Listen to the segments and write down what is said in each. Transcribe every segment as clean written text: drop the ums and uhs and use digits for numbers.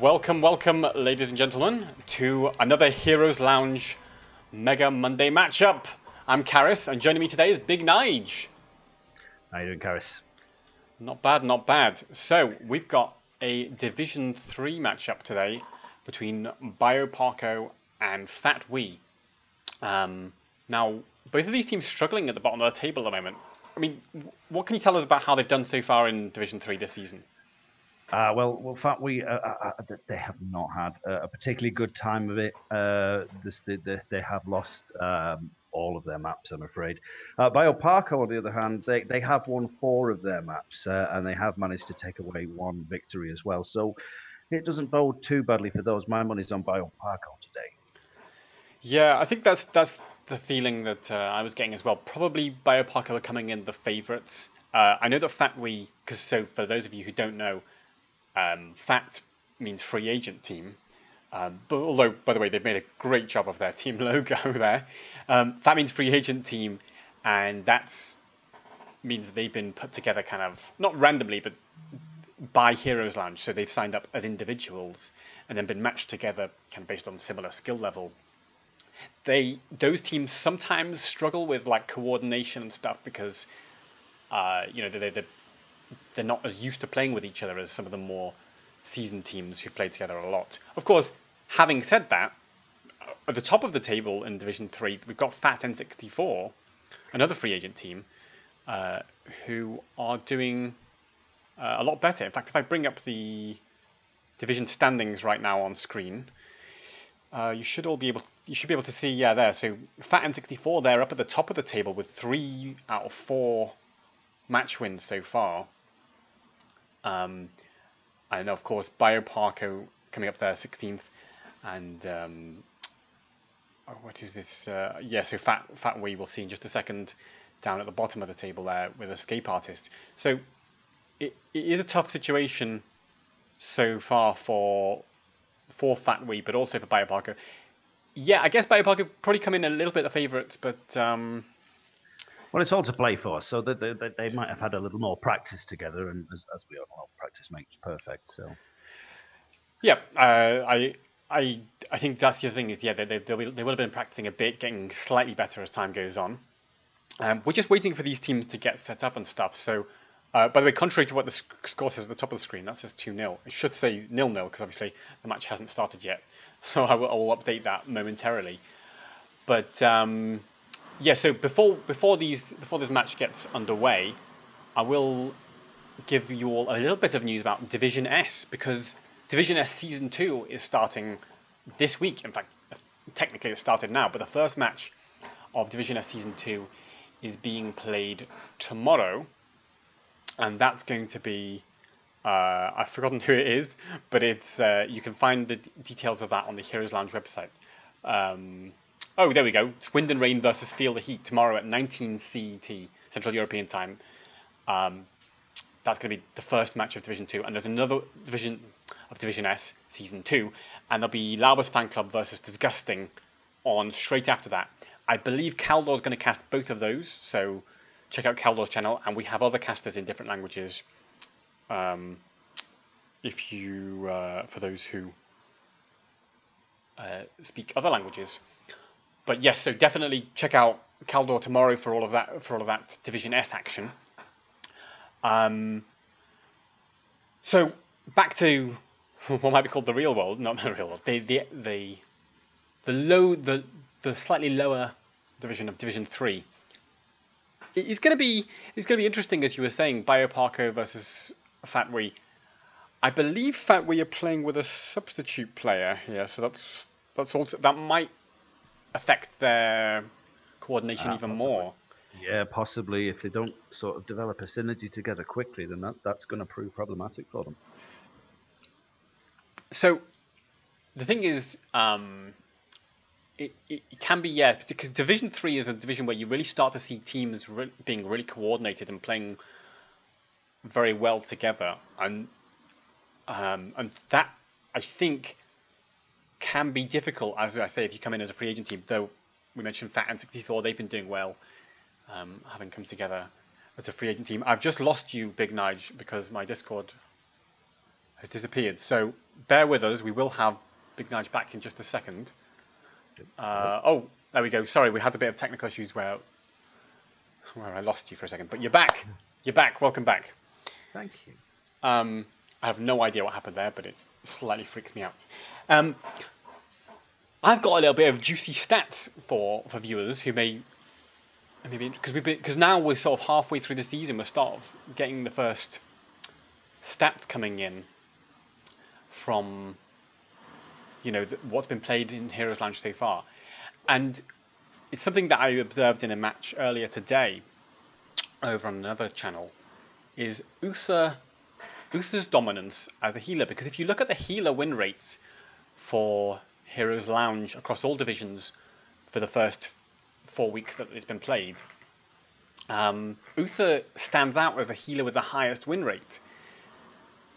Welcome, ladies and gentlemen, to another Heroes Lounge Mega Monday matchup. I'm Karis, and joining me today is Big Nige. How you doing, Karis? Not bad, not bad. So, we've got a Division 3 matchup today between BioParco and Fat Wee. Now, both of these teams struggling at the bottom of the table at the moment. I mean, what can you tell us about how they've done so far in Division 3 this season? Fat they have not had a particularly good time of it. They have lost all of their maps, I'm afraid. BioParco, on the other hand, they have won 4 of their maps, and they have managed to take away 1 victory as well. So it doesn't bode too badly for those. My money's on BioParco today. Yeah, I think that's the feeling that I was getting as well. Probably BioParco are coming in the favourites. I know that Fat Wee, because so for those of you who don't know, Fat means free agent team. But although, by the way, they've made a great job of their team logo there. Fat means free agent team, and that means that they've been put together kind of not randomly, but by Heroes Lounge. So they've signed up as individuals and then been matched together, kind of based on similar skill level. Those teams sometimes struggle with like coordination and stuff because they're not as used to playing with each other as some of the more seasoned teams who've played together a lot. Of course, having said that, at the top of the table in Division 3, we've got Fat N64, another free agent team, who are doing a lot better. In fact, if I bring up the division standings right now on screen, you should be able to see, yeah, there. So Fat N64, they're up at the top of the table with 3 out of 4 match wins so far. And of course, BioParco coming up there 16th, and what is this? So Fat Wee we'll see in just a second down at the bottom of the table there with Escape Artist. So it is a tough situation so far for Fat Wee, but also for BioParco. Yeah, I guess BioParco probably come in a little bit the favourites, but Well, it's all to play for, so they might have had a little more practice together, and as we all know, practice makes perfect. So. yeah, I think that's the other thing is, yeah, they would have been practicing a bit, getting slightly better as time goes on. We're just waiting for these teams to get set up and stuff. So, by the way, contrary to what the score says at the top of the screen, that says 2-0. It should say 0-0 because obviously the match hasn't started yet. So I will update that momentarily. But yeah, so before this match gets underway, I will give you all a little bit of news about Division S, because Division S Season 2 is starting this week. In fact, technically it started now, but the first match of Division S Season 2 is being played tomorrow, and that's going to be, I've forgotten who it is, but it's you can find the details of that on the Heroes Lounge website. Oh, there we go. It's Wind and Rain versus Feel the Heat tomorrow at 19 CET, Central European Time. That's going to be the first match of Division 2, and there's another division of Division S, Season 2, and there'll be Laubers Fan Club versus Disgusting on straight after that. I believe Caldor's going to cast both of those, so check out Caldor's channel, and we have other casters in different languages. If you, for those who speak other languages. But yes, so definitely check out Caldor tomorrow for all of that Division S action. So back to what might be called the real world, not the real world, the slightly lower division of Division 3. It's going to be interesting, as you were saying, BioParco versus Fat Wee. I believe Fat Wee are playing with a substitute player here, so that's also, that might affect their coordination even Possibly. more. Yeah, possibly. If they don't sort of develop a synergy together quickly, then that's going to prove problematic for them. So the thing is, it can be, yeah, because Division 3 is a division where you really start to see teams being really coordinated and playing very well together, and that, I think, can be difficult, as I say, if you come in as a free agent team. Though we mentioned Fat and 64, they've been doing well, having come together as a free agent team. I've just lost you, Big Nige, because my Discord has disappeared. So bear with us. We will have Big Nige back in just a second. Oh, there we go. Sorry, we had a bit of technical issues where I lost you for a second, but you're back. You're back. Welcome back. Thank you. I have no idea what happened there, but it slightly freaks me out. I've got a little bit of juicy stats for viewers who may maybe because now we're sort of halfway through the season. We're start of getting the first stats coming in from what's been played in Heroes Lounge so far, and it's something that I observed in a match earlier today over on another channel. Is Uther's dominance as a healer, because if you look at the healer win rates for Heroes Lounge across all divisions for the first 4 weeks that it's been played, Uther stands out as the healer with the highest win rate.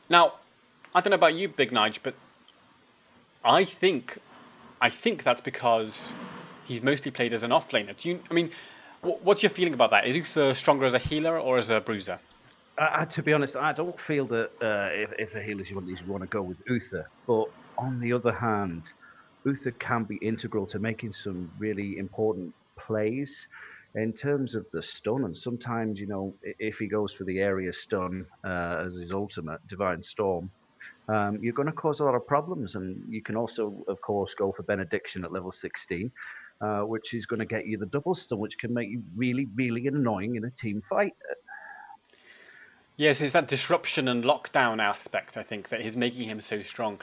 Now, I don't know about you, Big Nige, but I think that's because he's mostly played as an offlaner. What's your feeling about that? Is Uther stronger as a healer or as a bruiser? To be honest, I don't feel that if a healer you want to go with Uther. But on the other hand, Uther can be integral to making some really important plays in terms of the stun. And sometimes, if he goes for the area stun as his ultimate, Divine Storm, you're going to cause a lot of problems. And you can also, of course, go for Benediction at level 16, which is going to get you the double stun, which can make you really, really annoying in a team fight. Yes, it's that disruption and lockdown aspect, I think, that is making him so strong.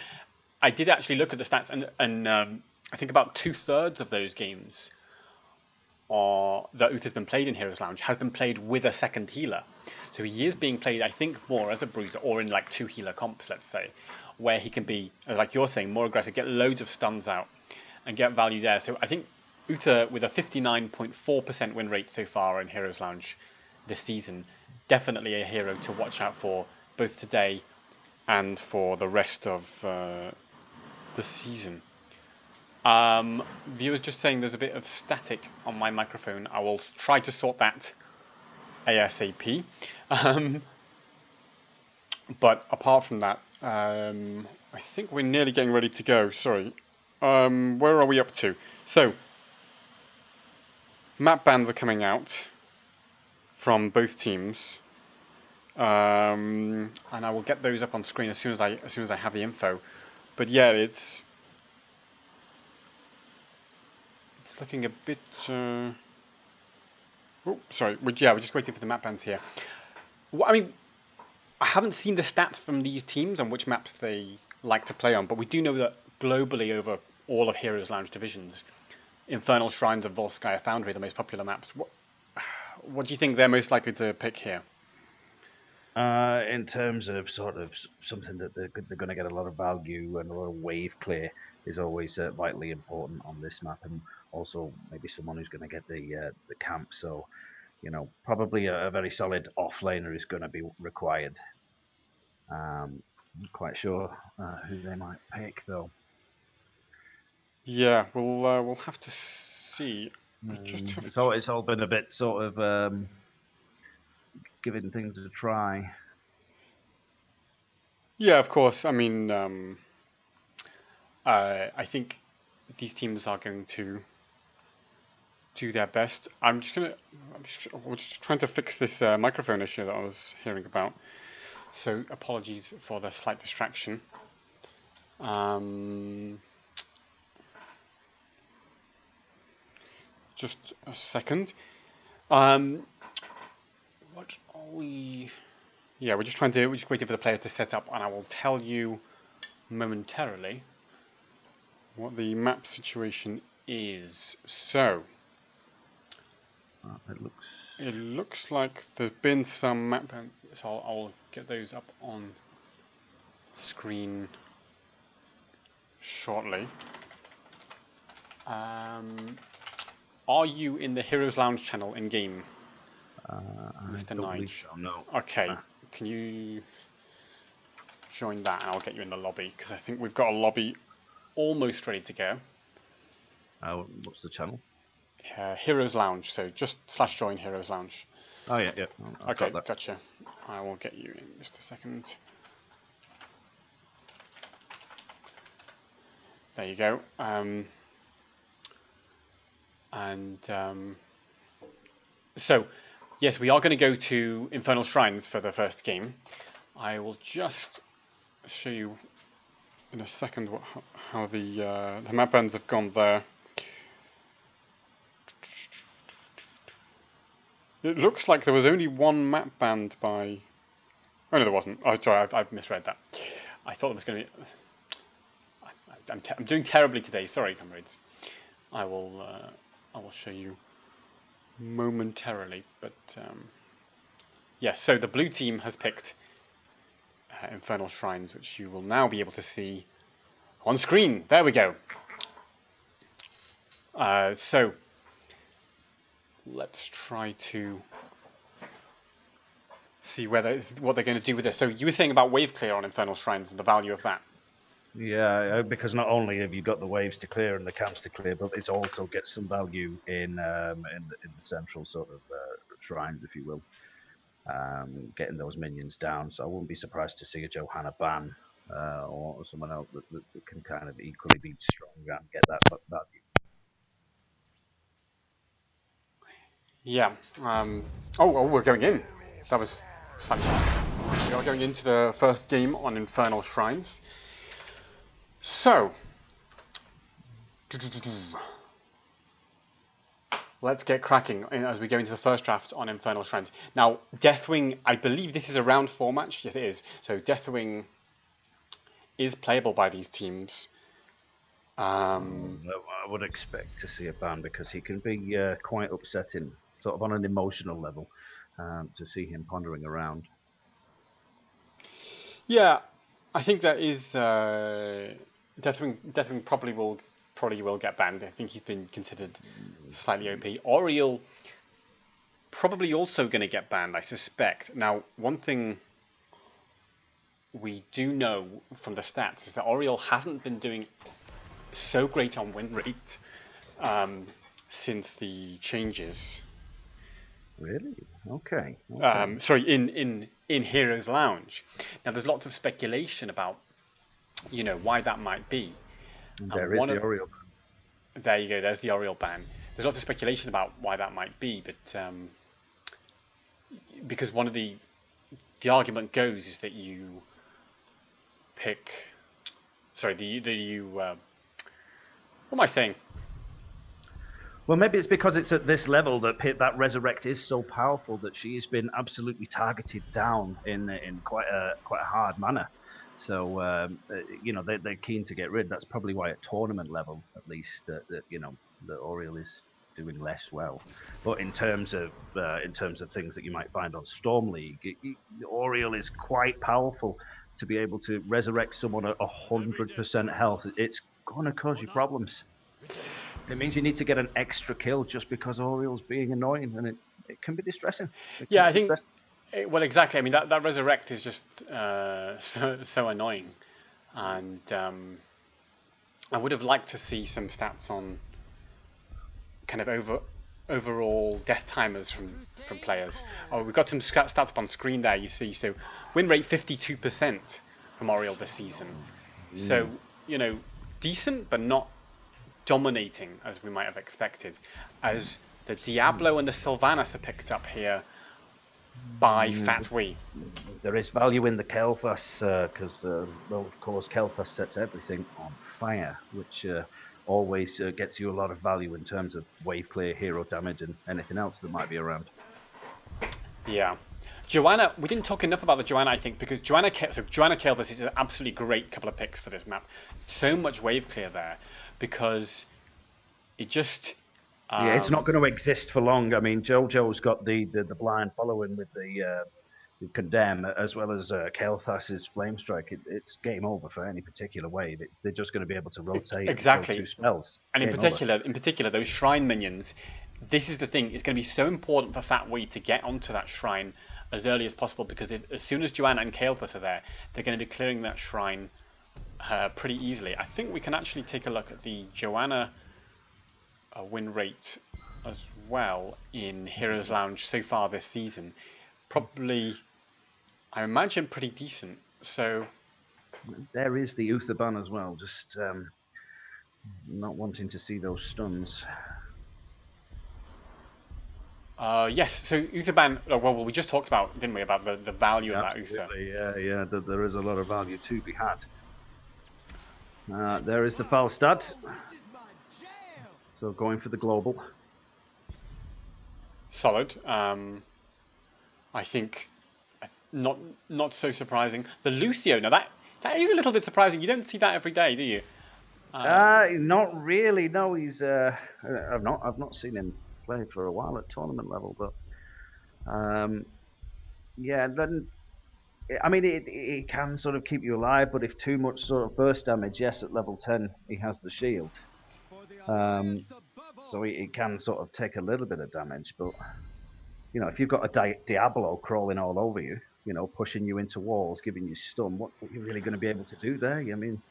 I did actually look at the stats, and I think about 2/3 of those games that Uther's been played in Heroes Lounge has been played with a second healer. So he is being played, I think, more as a bruiser or in like 2 healer comps, let's say, where he can be, like you're saying, more aggressive, get loads of stuns out, and get value there. So I think Uther, with a 59.4% win rate so far in Heroes Lounge this season, definitely a hero to watch out for both today and for the rest of the season. Viewers just saying there's a bit of static on my microphone. I will try to sort that ASAP. But apart from that, I think we're nearly getting ready to go. Sorry. Where are we up to? So, map bans are coming out from both teams. And I will get those up on screen as soon as I have the info. But yeah, it's looking a bit. Oh, sorry. We're just waiting for the map bans here. I haven't seen the stats from these teams on which maps they like to play on, but we do know that globally over all of Heroes Lounge divisions, Infernal Shrines and Volskaya Foundry are the most popular maps. What do you think they're most likely to pick here? In terms of sort of something that they're going to get a lot of value and a lot of wave clear is always vitally important on this map, and also maybe someone who's going to get the camp. So, probably a very solid offlaner is going to be required. I'm not quite sure who they might pick though. Yeah, we'll have to see. It's all been a bit sort of giving things a try. Yeah, of course. I think these teams are going to do their best. We're just trying to fix this microphone issue that I was hearing about. So apologies for the slight distraction. Just a second. What are we? Yeah, we're just waiting for the players to set up, and I will tell you momentarily what the map situation is. So, it looks like there's been some map, so I'll get those up on screen shortly. Are you in the Heroes Lounge channel in game, Mr. Nige? So, no. Okay, can you join that, and I'll get you in the lobby, because I think we've got a lobby almost ready to go. What's the channel? Heroes Lounge, so just /join Heroes Lounge. Oh yeah. Okay, gotcha. I will get you in just a second. There you go. And so, yes, we are going to go to Infernal Shrines for the first game. I will just show you in a second how the map bands have gone there. It looks like there was only one map banned by. Oh no, there wasn't. Oh, sorry, I've misread that. I thought it was going to be. I'm doing terribly today. Sorry, comrades. I will show you momentarily. But yes, so the blue team has picked Infernal Shrines, which you will now be able to see on screen. There we go. So let's try to see what they're going to do with this. So you were saying about wave clear on Infernal Shrines and the value of that. Yeah, because not only have you got the waves to clear and the camps to clear, but it also gets some value in the central sort of shrines, if you will, getting those minions down. So I wouldn't be surprised to see a Johanna ban or someone else that can kind of equally be strong and get that value. Yeah. Oh, we're going in. That was slightly. We are going into the first game on Infernal Shrines. So, let's get cracking as we go into the first draft on Infernal Shrines. Now, Deathwing, I believe this is a round 4 match. Yes, it is. So Deathwing is playable by these teams. I would expect to see a ban because he can be quite upsetting, sort of on an emotional level, to see him pondering around. Yeah, I think that is Deathwing probably will get banned. I think he's been considered slightly OP. Oriel probably also going to get banned, I suspect. Now, one thing we do know from the stats is that Oriel hasn't been doing so great on win rate since the changes. Really? Okay. Sorry, in Heroes Lounge. Now, there's lots of speculation about why that might be. There is the Oriel ban. There you go. There's the Oriel ban. There's lots of speculation about why that might be, but because one of the argument goes is that you pick. Sorry, what am I saying? Well, maybe it's because it's at this level that that resurrect is so powerful that she's been absolutely targeted down in quite a hard manner. So they're keen to get rid. That's probably why at tournament level, at least, that Oriel is doing less well. But in terms of things that you might find on Storm League, Oriel is quite powerful to be able to resurrect someone at 100% health. It's going to cause you problems. It means you need to get an extra kill just because Oriel's being annoying, and it can be distressing. Yeah, I think. Well, exactly. I mean, that resurrect is just so annoying, and I would have liked to see some stats on kind of overall death timers from players. Oh, we've got some stats up on screen there. You see, so win rate 52% from Oriel this season. So decent, but not dominating as we might have expected. As the Diablo and the Sylvanas are picked up here by Fatwee. There is value in the Kel'Thas because, well, of course, Kel'Thas sets everything on fire, which always gets you a lot of value in terms of wave clear, hero damage, and anything else that might be around. Yeah. Joanna, we didn't talk enough about the Joanna, I think, because Joanna Kel'Thas is an absolutely great couple of picks for this map. So much wave clear there because it just. Yeah, it's not going to exist for long. I mean, JoJo's got the blind following with the Condemn, as well as Kel'Thas's Flame Strike. It's game over for any particular wave. They're just going to be able to rotate exactly. and throw 2 spells. And in particular, those shrine minions. This is the thing. It's going to be so important for Fatwee to get onto that shrine as early as possible because as soon as Joanna and Kel'Thas are there, they're going to be clearing that shrine pretty easily. I think we can actually take a look at the Joanna win rate as well in Heroes Lounge so far this season. Probably, I imagine, pretty decent. So there is the Uther ban as well. Not wanting to see those stuns. Yes, so Uther ban. Oh, well, we just talked about, didn't we, about the value of that Uther. Absolutely, yeah. There is a lot of value to be had. There is the Falstad. So going for the global. Solid. I think not not so surprising. The Lucio, now that is a little bit surprising. You don't see that every day, do you? Not really. No, he's. I've not seen him play for a while at tournament level, but yeah. Then I mean, it can sort of keep you alive, but if too much sort of burst damage, yes, at level 10 he has the shield, um, so it can sort of take a little bit of damage. But if you've got a Diablo crawling all over you, pushing you into walls, giving you stun, what are you really going to be able to do there? I mean,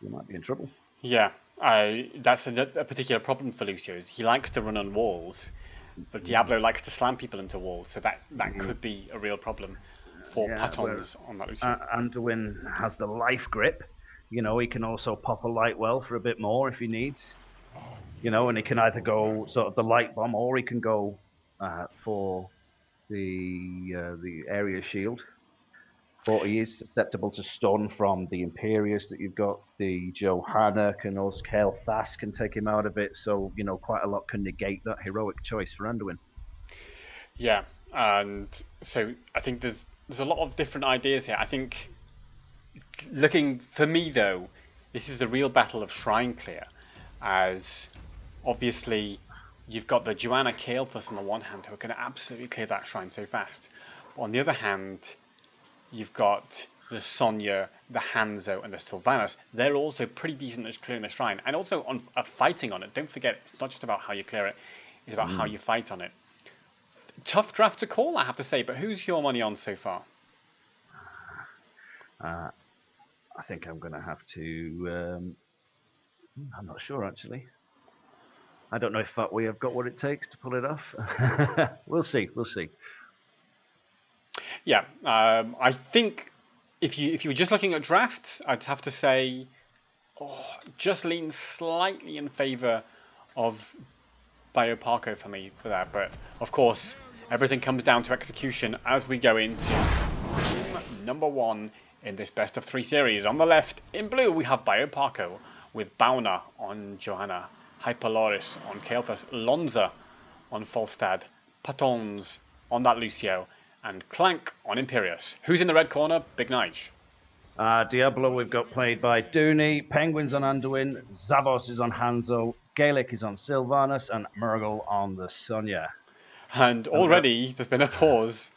you might be in trouble. Yeah, that's a particular problem for Lucio. Is he likes to run on walls, but Diablo likes to slam people into walls, so that Mhm. could be a real problem for Yeah, where Patons on that Lucio. Anduin has the life grip. He can also pop a light well for a bit more if he needs. And he can either go sort of the light bomb or he can go for the area shield. But he is susceptible to stun from the Imperius that you've got. The Johanna can also Kale Thas can take him out of it. So quite a lot can negate that heroic choice for Anduin. Yeah, and so I think there's a lot of different ideas here. I think looking for me though, this is the real battle of Shrine Clear, as obviously you've got the Joanna Kael'thas on the one hand who are going to absolutely clear that shrine so fast, but on the other hand, you've got the Sonya, the Hanzo, and the Sylvanas. They're also pretty decent at clearing the shrine, and also on fighting on it. Don't forget, it's not just about how you clear it; it's about how Mm. you fight on it. Tough draft to call, I have to say. But who's your money on so far? Uh, I think I'm going to have to. I'm not sure actually. I don't know if we have got what it takes to pull it off. We'll see. We'll see. Yeah, I think if you were just looking at drafts, I'd have to say, just lean slightly in favour of BioParco for me for that. But of course, everything comes down to execution as we go into number one in this best of three series. On the left, in blue, we have BioParco with Bauna on Johanna, Hyperloris on Kael'thas, Lonza on Falstad, Patons on that Lucio, and Clank on Imperius. Who's in the red corner? Big Nige. Diablo, we've got played by Dooney, Penguins on Anduin, Zavos is on Hanzo, Gaelic is on Sylvanas, and Murgle on the Sonya. And already there's been a pause,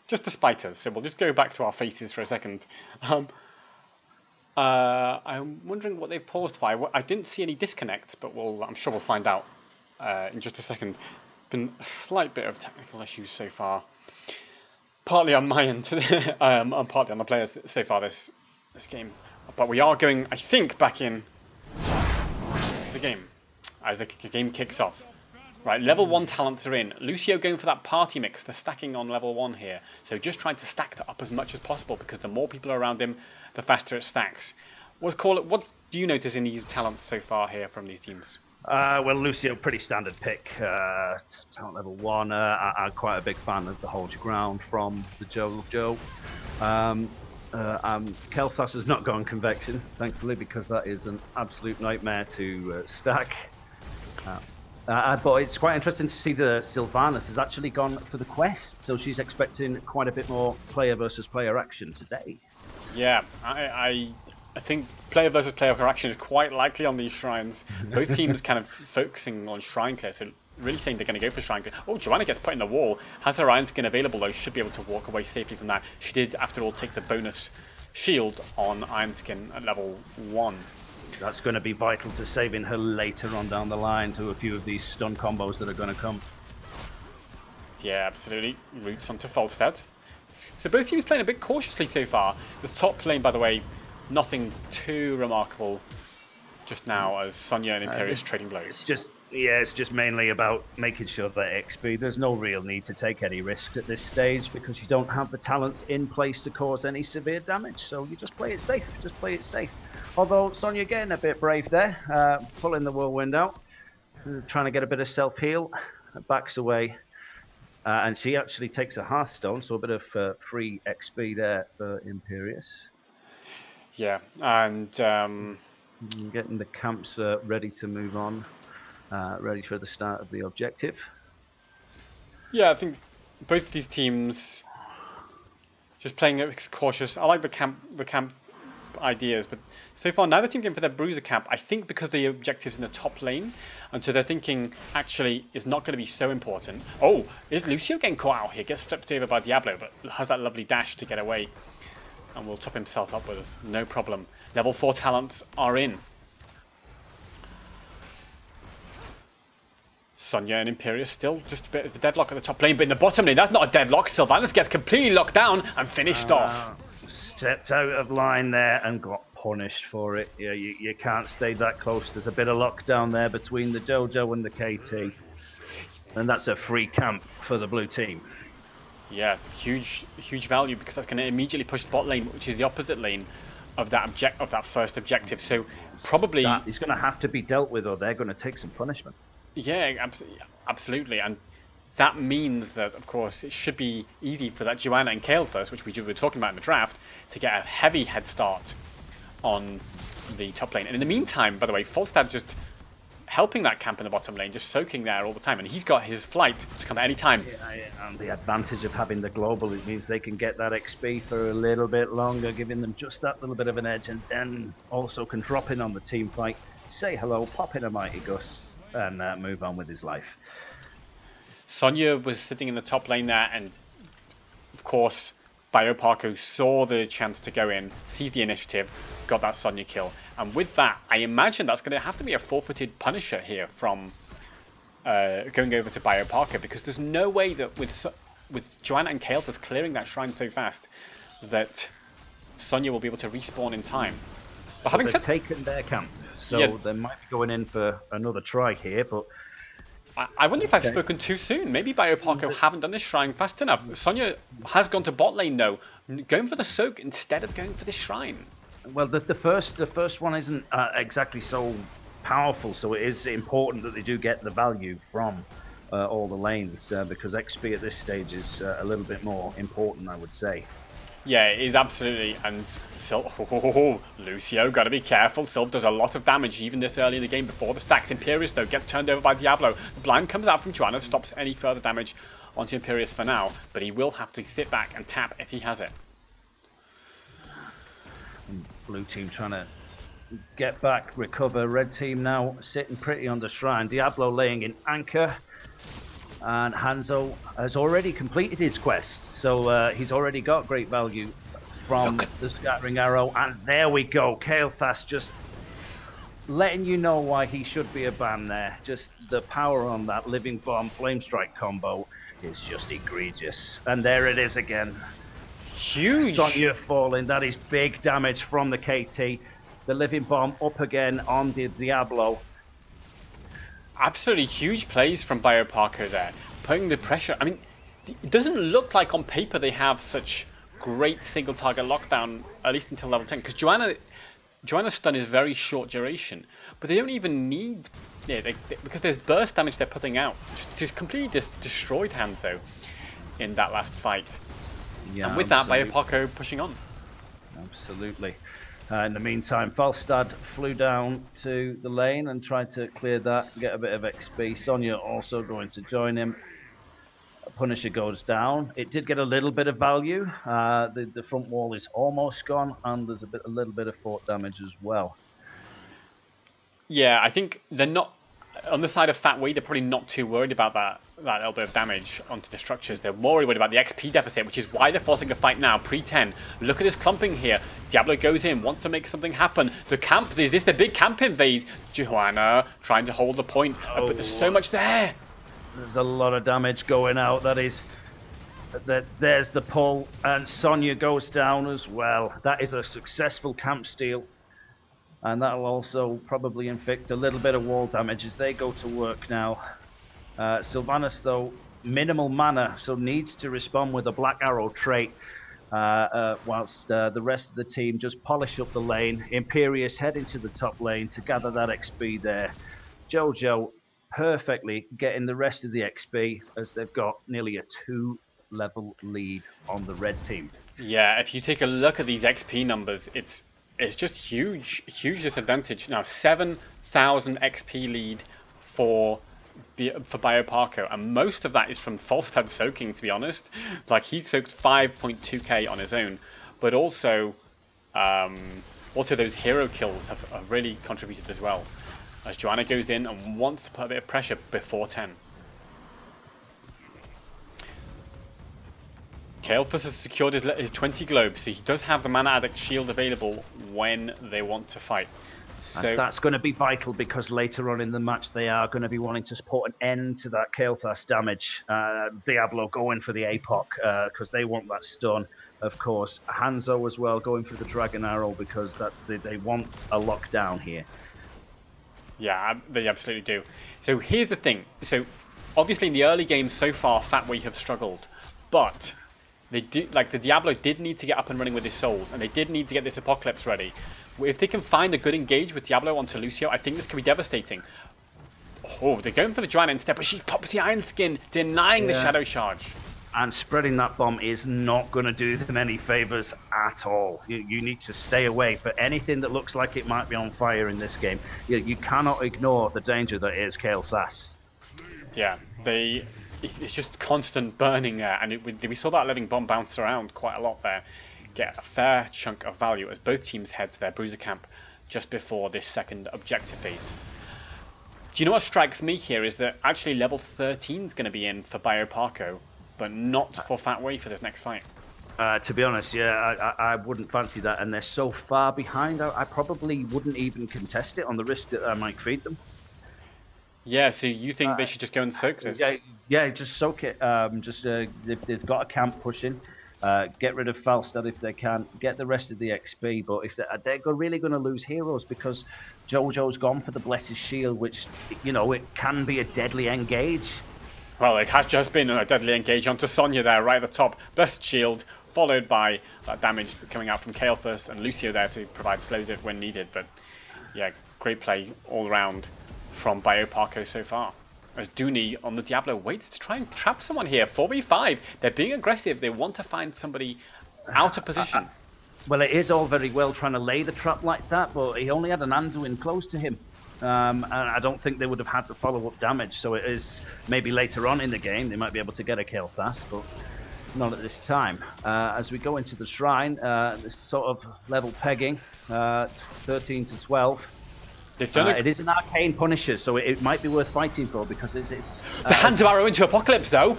just despite us. So we'll just go back to our faces for a second. I'm wondering what they've paused for. I didn't see any disconnects, but I'm sure we'll find out in just a second. Been a slight bit of technical issues so far, partly on my end, and partly on the players so far this game. But we are going, I think, back in the game as the game kicks off. Right, level 1 talents are in. Lucio going for that party mix, the stacking on level 1 here. So just trying to stack that up as much as possible because the more people are around him, the faster it stacks. What do you notice in these talents so far here from these teams? Well, Lucio, pretty standard pick. Talent level 1. I'm quite a big fan of the Hold Your Ground from the Joe. Kel'Thas has not gone Convection, thankfully, because that is an absolute nightmare to stack. But it's quite interesting to see the Sylvanas has actually gone for the quest, so she's expecting quite a bit more player versus player action today. Yeah, I think player versus player action is quite likely on these shrines. Both teams kind of focusing on shrine clear, so really saying they're going to go for shrine clear. Oh, Joanna gets put in the wall. Has her iron skin available though, should be able to walk away safely from that. She did, after all, take the bonus shield on iron skin at level 1. That's going to be vital to saving her later on down the line to a few of these stun combos that are going to come. Yeah, absolutely. Roots onto Falstad. So both teams playing a bit cautiously so far. The top lane, by the way, nothing too remarkable just now as Sonya and Imperius trading blows. Yeah, it's just mainly about making sure that XP, there's no real need to take any risks at this stage because you don't have the talents in place to cause any severe damage. So you just play it safe. Just play it safe. Although Sonya getting a bit brave there, pulling the whirlwind out, trying to get a bit of self heal, backs away, and she actually takes a Hearthstone, so a bit of free XP there for Imperious. Yeah, and Getting the camps ready to move on, ready for the start of the objective. yeah, I think both these teams just playing it cautious. I like the camp ideas, but so far neither team came for their bruiser camp. I think because the objective's in the top lane, and so they're thinking actually it's not going to be so important. Oh, is Lucio getting caught out here? Gets flipped over by Diablo, but has that lovely dash to get away, and will top himself up with no problem. Level 4 talents are in. Sonya and Imperius still just a bit of a deadlock at the top lane, but in the bottom lane, that's not a deadlock. Sylvanas gets completely locked down and finished off. Stepped out of line there and got punished for it. Yeah, you can't stay that close. There's a bit of lockdown there between the Dojo and the KT. And that's a free camp for the blue team. Yeah, huge value because that's going to immediately push the bot lane, which is the opposite lane of that first objective. So probably that is going to have to be dealt with, or they're going to take some punishment. Yeah, absolutely, and that means that, of course, it should be easy for that Joanna and Kale first, which we were talking about in the draft, to get a heavy head start on the top lane. And in the meantime, by the way, Falstad just helping that camp in the bottom lane, just soaking there all the time, and he's got his flight to come at any time. And the advantage of having the global, it means they can get that XP for a little bit longer, giving them just that little bit of an edge, and then also can drop in on the team fight, say hello, pop in a Mighty Gus, and move on with his life. Sonya was sitting in the top lane there, and of course, BioParco saw the chance to go in, seized the initiative, got that Sonya kill, and with that, I imagine that's going to have to be a forfeited Punisher here from going over to BioParco, because there's no way that with Joanna and Kael'thas clearing that shrine so fast that Sonya will be able to respawn in time. But having said, taken their camp. So yeah, they might be going in for another try here, but I wonder if I've spoken too soon. Maybe BioParco haven't done this shrine fast enough. Sonya has gone to bot lane though, going for the soak instead of going for this shrine. Well, the first one isn't exactly so powerful, so it is important that they do get the value from all the lanes because XP at this stage is a little bit more important, I would say. Yeah, it is absolutely, and Lucio, gotta be careful. Sylv does a lot of damage even this early in the game before the stacks. Imperius, though, gets turned over by Diablo. The blind comes out from Joanna, stops any further damage onto Imperius for now, but he will have to sit back and tap if he has it. Blue team trying to get back, recover. Red team now sitting pretty on the shrine. Diablo laying in anchor. And Hanzo has already completed his quest, so he's already got great value from the scattering arrow. And there we go, Kael'thas just letting you know why he should be a ban there. Just the power on that Living Bomb Flame Strike combo is just egregious. And there it is again. Huge. Sonya falling, that is big damage from the KT. The Living Bomb up again on the Diablo. Absolutely huge plays from BioParco there, putting the pressure. I mean, it doesn't look like on paper they have such great single target lockdown, at least until level 10, because Joanna's stun is very short duration, but they don't even need, because there's burst damage they're putting out, just completely destroyed Hanzo in that last fight. Yeah, and with that, BioParco pushing on. Absolutely. In the meantime, Falstad flew down to the lane and tried to clear that, get a bit of XP. Sonya also going to join him. Punisher goes down. It did get a little bit of value. The front wall is almost gone, and there's a little bit of fort damage as well. Yeah, I think they're not on the side of Fat Wade. They're probably not too worried about that little bit of damage onto the structures. They're more worried about the XP deficit, which is why they're forcing a fight now. Pre-10. Look at this clumping here. Diablo goes in, wants to make something happen. The camp, is this the big camp invade? Joanna trying to hold the point, but there's so much there. There's a lot of damage going out. There's the pull, and Sonya goes down as well. That is a successful camp steal. and that'll also probably inflict a little bit of wall damage as they go to work now. Sylvanas, though, minimal mana, so needs to respond with a Black Arrow trait, whilst the rest of the team just polish up the lane. Imperious head into the top lane to gather that XP there. Jojo perfectly getting the rest of the XP as they've got nearly a 2-level lead on the red team. Yeah, if you take a look at these XP numbers, it's just huge disadvantage. Now 7,000 XP lead for BioParco, and most of that is from Falstad soaking. To be honest, like he soaked 5.2k on his own, but also those hero kills have really contributed as well. As Joanna goes in and wants to put a bit of pressure before 10. Kael'thas has secured his 20 globes, so he does have the Mana Addict shield available when they want to fight. So that's going to be vital because later on in the match they are going to be wanting to put an end to that Kael'thas damage. Diablo going for the APOC because they want that stun, of course. Hanzo as well going for the Dragon Arrow because they want a lockdown here. Yeah, they absolutely do. So here's the thing. So obviously in the early games so far, Fatway have struggled, but they do, like the Diablo did need to get up and running with his souls, and they did need to get this Apocalypse ready. If they can find a good engage with Diablo onto Lucio, I think this could be devastating. Oh, they're going for the Joanna instead, but she pops the Iron Skin, denying the Shadow Charge. And spreading that bomb is not going to do them any favors at all. You need to stay away for anything that looks like it might be on fire in this game. You cannot ignore the danger that is Kael'thas. Yeah, it's just constant burning there, and we saw that living bomb bounce around quite a lot there. Get a fair chunk of value as both teams head to their bruiser camp just before this second objective phase. Do you know what strikes me here is that actually level 13 is going to be in for BioParco, but not for Fatway for this next fight. To be honest, yeah, I wouldn't fancy that, and they're so far behind, I probably wouldn't even contest it on the risk that I might feed them. Yeah, so you think they should just go and soak this? Yeah, just soak it. They've got a camp pushing. Get rid of Falstad if they can. Get the rest of the XP. But if they're really going to lose heroes because Jojo's gone for the Blessed Shield, which, you know, it can be a deadly engage. Well, it has just been a deadly engage onto Sonya there, right at the top. Blessed Shield, followed by that damage coming out from Kael'thas and Lucio there to provide slows it when needed. But yeah, great play all around from BioParco so far. As Dooney on the Diablo waits to try and trap someone here. 4v5. They're being aggressive. They want to find somebody out of position. Well, it is all very well trying to lay the trap like that, but he only had an Anduin close to him. And I don't think they would have had the follow-up damage. So it is maybe later on in the game they might be able to get a Kael'thas, but not at this time. As we go into the shrine, this sort of level pegging, 13 to 12. It is an arcane Punisher, so it might be worth fighting for because it's the hands of arrow into Apocalypse though,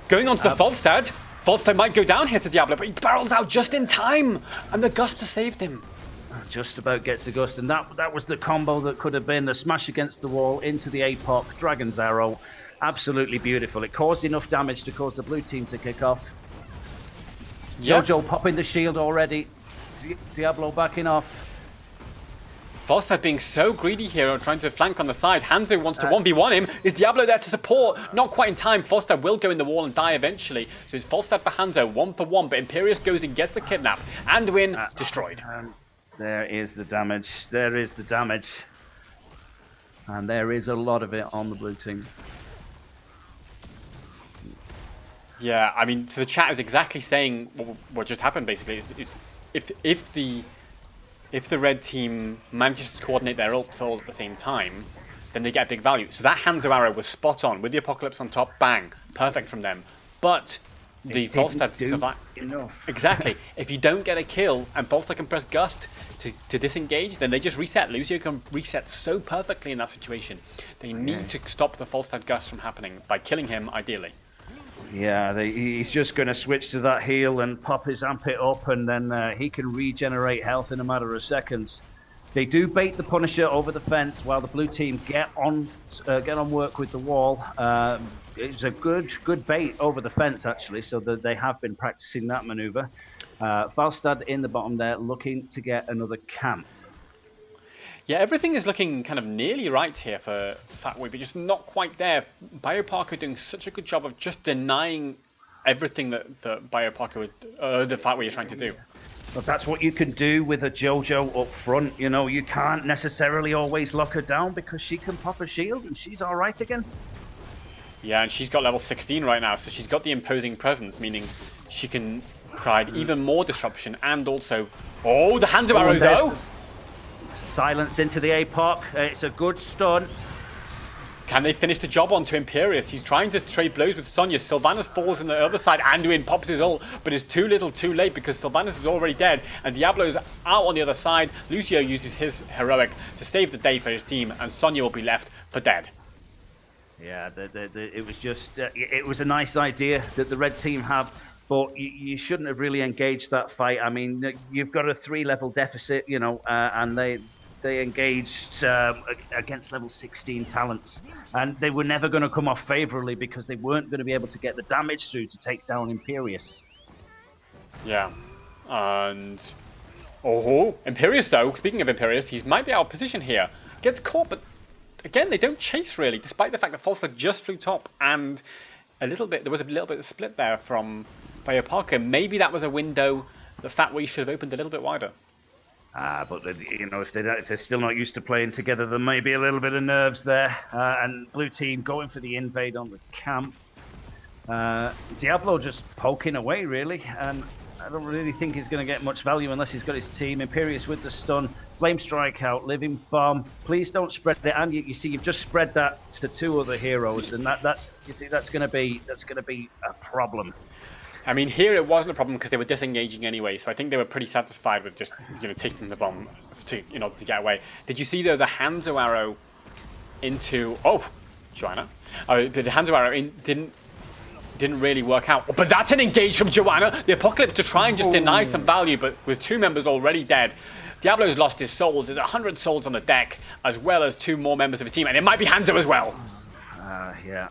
going on to the Falstad. Falstad might go down here to Diablo, but he barrels out just in time, and the Gust has saved him. Just about gets the Gust, and that was the combo that could have been the smash against the wall into the APOC, Dragon's Arrow. Absolutely beautiful. It caused enough damage to cause the blue team to kick off. Yep. Jojo popping the shield already. Diablo backing off. Falstad being so greedy here, trying to flank on the side. Hanzo wants to 1v1 him. Is Diablo there to support? Not quite in time. Falstad will go in the wall and die eventually. So it's Falstad for Hanzo, 1-for-1. But Imperius goes and gets the kidnap. Anduin destroyed. There is the damage. There is the damage. And there is a lot of it on the blue team. Yeah, I mean, so the chat is exactly saying what just happened, basically. If the red team manages to coordinate their ults all at the same time, then they get a big value. So that Hanzo arrow was spot on with the Apocalypse on top, bang, perfect from them. But the Falstad survive. Exactly. If you don't get a kill and Falstad can press Gust to disengage, then they just reset. Lucio can reset so perfectly in that situation. They need to stop the Falstad Gust from happening by killing him, ideally. Yeah, he's just going to switch to that heal and pop his Ampit up, and then he can regenerate health in a matter of seconds. They do bait the Punisher over the fence while the blue team get on work with the wall. It's a good bait over the fence, actually, so that they have been practicing that maneuver. Falstad in the bottom there, looking to get another camp. Yeah, everything is looking kind of nearly right here for Fatway, but just not quite there. BioParco doing such a good job of just denying everything that BioParco, the Fatway is trying to do. But that's what you can do with a JoJo up front. You know, you can't necessarily always lock her down because she can pop a shield and she's all right again. Yeah, and she's got level 16 right now, so she's got the imposing presence, meaning she can provide even more disruption and also... Oh, the hands of arrows though! Silence into the APOC. It's a good stun. Can they finish the job onto Imperius? He's trying to trade blows with Sonya. Sylvanas falls on the other side. Anduin pops his ult, but it's too little too late because Sylvanas is already dead. And Diablo's out on the other side. Lucio uses his heroic to save the day for his team. And Sonya will be left for dead. Yeah, it was just... it was a nice idea that the red team have. But you shouldn't have really engaged that fight. I mean, you've got a 3-level deficit, you know, and they engaged against level 16 talents, and they were never going to come off favorably because they weren't going to be able to get the damage through to take down Imperius. Yeah, and Imperius though. Speaking of Imperius, he might be out of position here. Gets caught, but again they don't chase really, despite the fact that Falstad just flew top and there was a little bit of split there from BioParco. Maybe that was a window the Fatway should have opened a little bit wider. But you know, if they're still not used to playing together, there may be a little bit of nerves there. And blue team going for the invade on the camp. Diablo just poking away really, and I don't really think he's going to get much value unless he's got his team. Imperius with the stun, flame strike out, living bomb. Please don't spread it. And you see, you've just spread that to 2 other heroes, and that you see that's going to be a problem. I mean, here it wasn't a problem because they were disengaging anyway, so I think they were pretty satisfied with just, you know, taking the bomb in order to get away. Did you see though the Hanzo arrow into Joanna? The Hanzo arrow didn't really work out. But that's an engage from Joanna. The Apocalypse to try and just deny some value, but with 2 members already dead. Diablo's lost his souls. There's 100 souls on the deck, as well as 2 more members of his team, and it might be Hanzo as well. Yeah.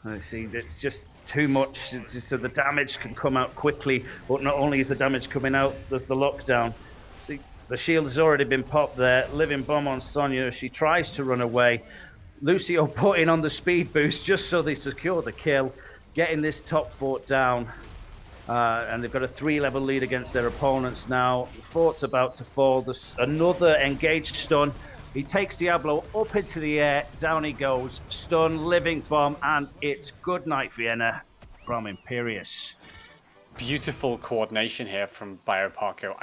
I see, it's just too much, so the damage can come out quickly, but not only is the damage coming out, there's the lockdown. See, the shield has already been popped there, living bomb on Sonya, she tries to run away. Lucio putting on the speed boost just so they secure the kill, getting this top fort down, and they've got a 3-level lead against their opponents now. The fort's about to fall, there's another engaged stun. He takes Diablo up into the air, down he goes, stun, living bomb, and it's good night Vienna from Imperius. Beautiful coordination here from BioParco.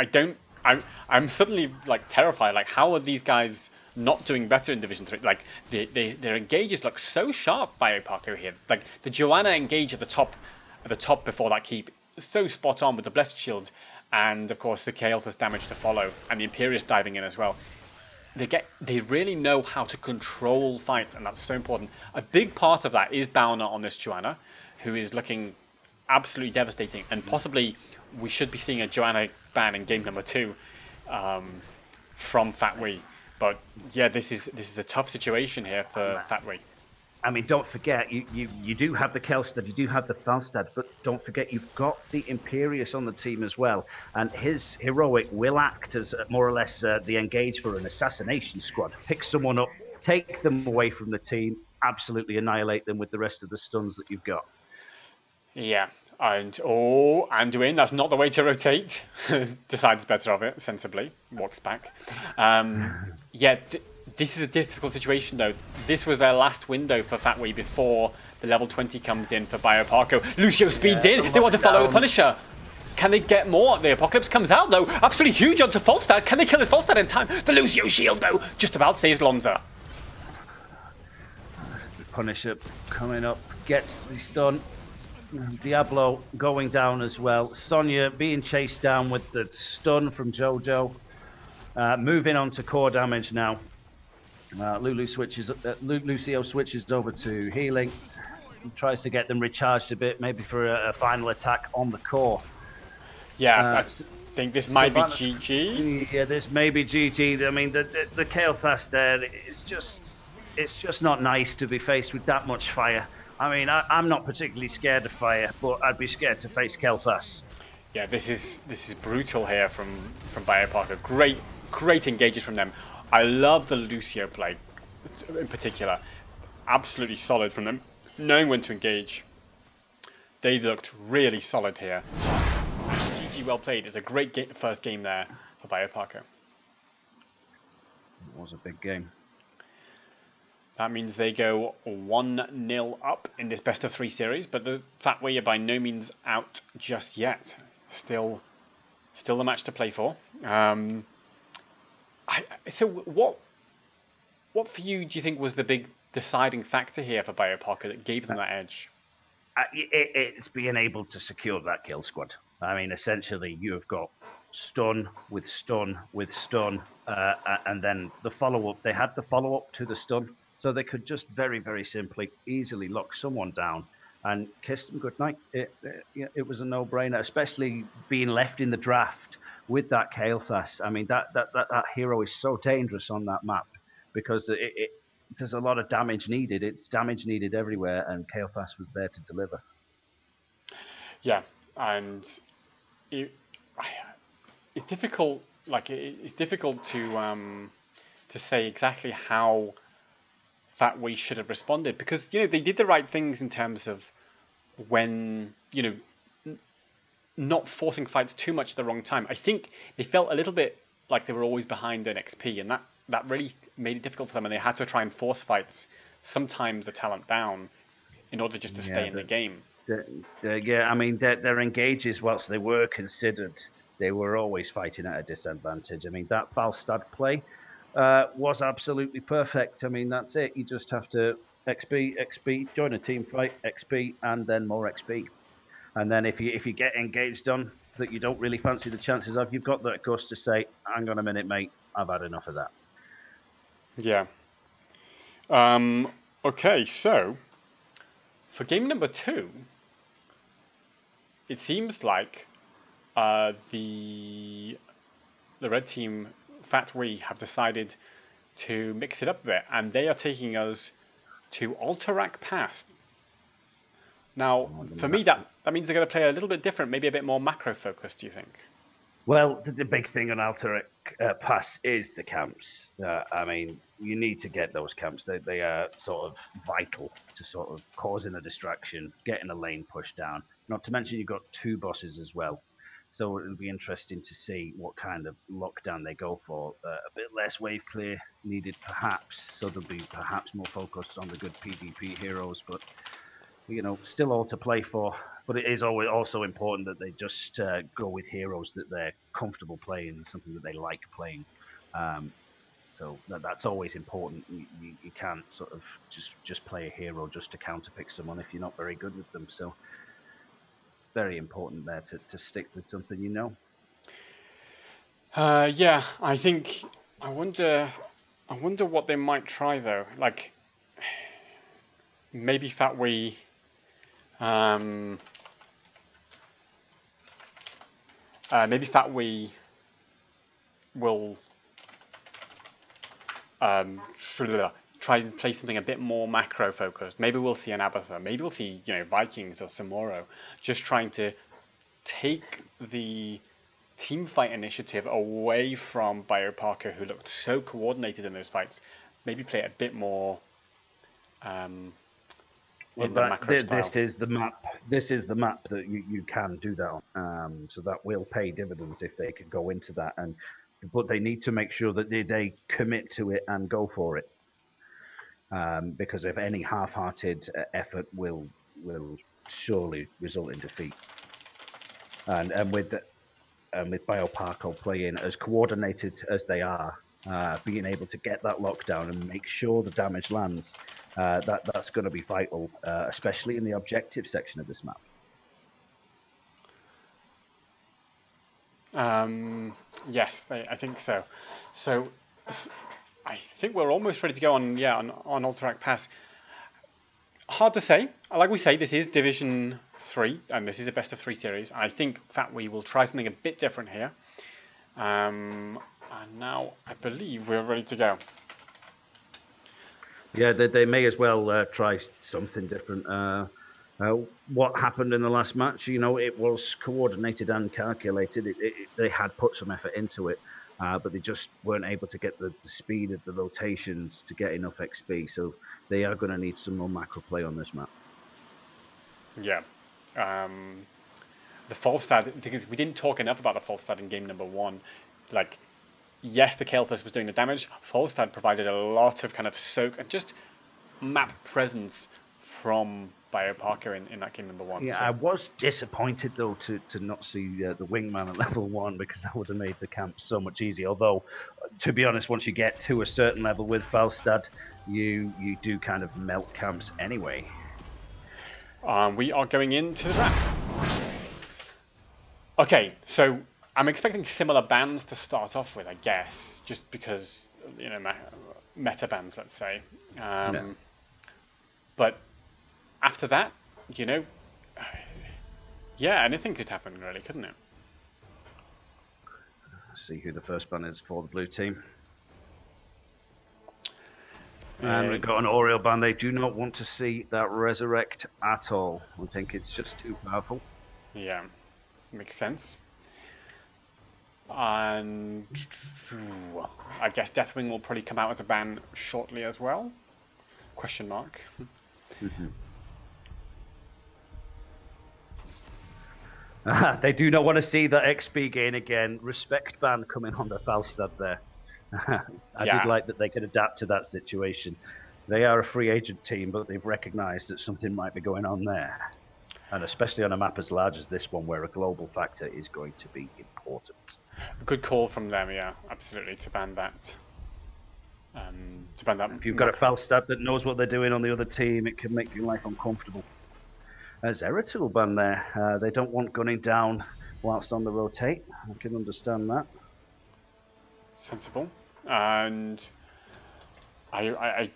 I'm suddenly like terrified. Like, how are these guys not doing better in Division 3? Like, their engages look so sharp, BioParco here. Like the Joanna engage at the top before that keep, so spot on with the Blessed Shield, and of course the Kael'thas damage to follow, and the Imperius diving in as well. They really know how to control fights, and that's so important. A big part of that is Bauner on this Joanna, who is looking absolutely devastating, and possibly we should be seeing a Joanna ban in game number 2 from Fatway. But yeah, this is a tough situation here for Fatway. I mean, don't forget, you do have the Kelstad, you do have the Falstad, but don't forget you've got the Imperius on the team as well. And his heroic will act as more or less the engage for an assassination squad. Pick someone up, take them away from the team, absolutely annihilate them with the rest of the stuns that you've got. Yeah, and Anduin, that's not the way to rotate. Decides better of it, sensibly, walks back. Yeah, this is a difficult situation though. This was their last window for Fatway before the level 20 comes in for BioParco. Lucio speeds in, they want to follow the Punisher. Can they get more? The Apocalypse comes out though, absolutely huge onto Falstad. Can they kill his Falstad in time? The Lucio shield though, just about saves Lonza. The Punisher coming up, gets the stun. Diablo going down as well. Sonya being chased down with the stun from JoJo. Moving on to core damage now. Lucio switches over to healing. He tries to get them recharged a bit, maybe for a final attack on the core. Yeah, I think this might be GG. Yeah, this may be GG. I mean, the Kael'thas there, it's just not nice to be faced with that much fire. I mean, I'm not particularly scared of fire, but I'd be scared to face Kael'thas. Yeah, this is brutal here from BioParco. Great engages from them. I love the Lucio play in particular. Absolutely solid from them, knowing when to engage. They looked really solid here. GG, well played. It's a great first game there for BioParco. It was a big game. That means they go 1-0 up in this best of 3 series, but the Fatway are by no means out just yet. Still the match to play for. So what for you do you think was the big deciding factor here for BioParco that gave them that edge? It's being able to secure that kill squad. I mean, essentially, you've got stun with stun with stun, and then the follow up. They had the follow up to the stun, so they could just very, very simply, easily lock someone down and kiss them goodnight. It was a no brainer, especially being left in the draft with that Kael'thas. I mean, that hero is so dangerous on that map because there's a lot of damage needed. It's damage needed everywhere, and Kael'thas was there to deliver. Yeah, and it, it's difficult. Like it's difficult to say exactly how Fatway should have responded because they did the right things in terms of when not forcing fights too much at the wrong time. I think they felt a little bit like they were always behind in XP, and that really made it difficult for them, and they had to try and force fights, sometimes the talent down, in order just to stay in the game. Yeah, I mean, their engages, whilst they were considered, they were always fighting at a disadvantage. I mean, that Falstad play was absolutely perfect. I mean, that's it. You just have to XP, join a team fight, XP, and then more XP. And then if you get engaged on that you don't really fancy the chances of, you've got that gust to say, hang on a minute, mate, I've had enough of that. Yeah. Okay, so for game number 2, it seems like the red team, Fatway, have decided to mix it up a bit, and they are taking us to Alterac Pass. Now, for me, that means they're going to play a little bit different, maybe a bit more macro focused. Do you think? Well, the big thing on Alterac Pass is the camps. I mean, you need to get those camps. They are sort of vital to sort of causing a distraction, getting a lane pushed down. Not to mention you've got 2 bosses as well. So it'll be interesting to see what kind of lockdown they go for. A bit less wave clear needed, perhaps. So they'll be perhaps more focused on the good PvP heroes, but still all to play for. But it is always also important that they just go with heroes that they're comfortable playing, something that they like playing. So that's always important. You can't sort of just play a hero just to counterpick someone if you're not very good with them. So very important there to stick with something you know. Yeah, I think. I wonder. I wonder what they might try though. Like maybe Fatway. Um, maybe Fatway will um, try and play something a bit more macro focused. Maybe we'll see an Abatha. Maybe we'll see Vikings or Samoro just trying to take the team fight initiative away from BioParco, who looked so coordinated in those fights. Maybe play it a bit more Well, in the macro style. this is the map. This is the map that you can do that on. So that will pay dividends if they can go into that. But they need to make sure that they commit to it and go for it. Because if any half-hearted effort will surely result in defeat. And with BioParco playing as coordinated as they are, being able to get that lockdown and make sure the damage lands, that's going to be vital, especially in the objective section of this map. Yes, I think so. So I think we're almost ready to go on Alterac Pass. Hard to say. Like we say, this is Division 3, and this is a best of 3 series. I think Fatway will try something a bit different here. And now I believe we're ready to go. Yeah, they may as well try something different. What happened in the last match? It was coordinated and calculated. They had put some effort into it. but they just weren't able to get the speed of the rotations to get enough XP. So they are going to need some more macro play on this map. Yeah. The Falstad, because we didn't talk enough about the Falstad in game number 1. Like, yes, the Kael'thas was doing the damage. Falstad provided a lot of kind of soak and just map presence from BioParco in that game number 1. Yeah, So. I was disappointed though to not see the wingman at level 1, because that would have made the camp so much easier. Although, to be honest, once you get to a certain level with Falstad, you do kind of melt camps anyway. We are going into the draft. Okay, so I'm expecting similar bans to start off with, I guess, just because, you know, meta bans, let's say. Yeah. But after that, you know, yeah, anything could happen, really, couldn't it? See who the first ban is for the blue team. And we've got an Oriole ban. They do not want to see that resurrect at all. I think it's just too powerful. Yeah, makes sense. And I guess Deathwing will probably come out as a ban shortly as well. Question mark. They do not want to see that XP gain again. Respect ban coming on the Falstad there. I did like that they could adapt to that situation. They are a free agent team, but they've recognised that something might be going on there. And especially on a map as large as this one, where a global factor is going to be important. Good call from them, yeah, absolutely, to ban that. If you've got a Falstad that knows what they're doing on the other team, it can make your life uncomfortable. Zeratul ban there. They don't want gunning down whilst on the rotate. I can understand that. Sensible. And I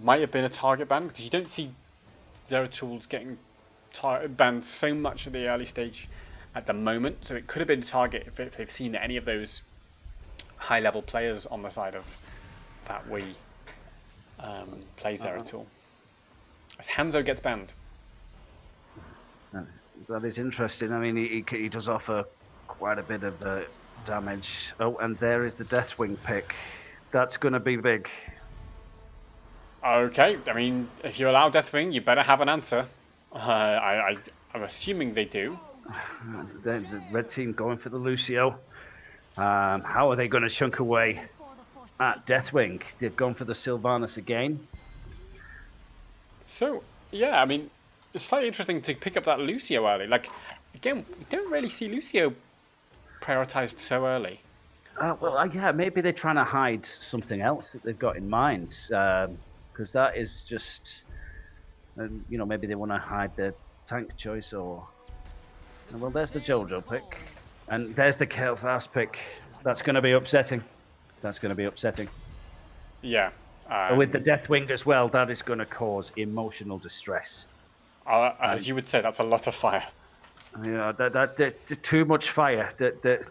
might have been a target ban, because you don't see Zeratul's getting banned so much at the early stage at the moment, so it could have been target if they've seen any of those high level players on the side of that we play Zeratul. As Hanzo gets banned. That is interesting. I mean, he does offer quite a bit of damage. Oh, and there is the Deathwing pick. That's going to be big. Okay, I mean, if you allow Deathwing, you better have an answer. I'm assuming they do. The red team going for the Lucio. How are they going to chunk away at Deathwing? They've gone for the Sylvanas again. So, yeah, I mean, it's slightly interesting to pick up that Lucio early. Like, again, we don't really see Lucio prioritized so early. Well, yeah, maybe they're trying to hide something else that they've got in mind. Because that is just, you know, maybe they want to hide their tank choice, or... Well, there's the Jojo pick. And there's the Kael'thas pick. That's going to be upsetting. That's going to be upsetting. Yeah. With the Deathwing as well, that is going to cause emotional distress. As you would say, that's a lot of fire. Yeah, that too much fire. That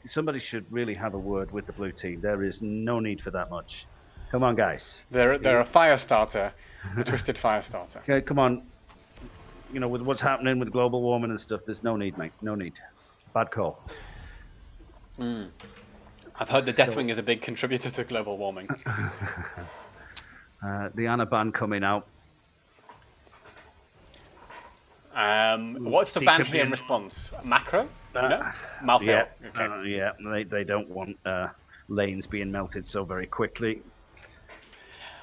somebody should really have a word with the blue team. There is no need for that much. Come on, guys. They're a fire starter, a twisted fire starter. Okay, come on. You know, with what's happening with global warming and stuff, there's no need, mate. No need. Bad call. I've heard the Deathwing is a big contributor to global warming. The Ana ban coming out. What's the ban here in response? Macro? Malthael. Yeah, okay. Yeah. They don't want lanes being melted so very quickly.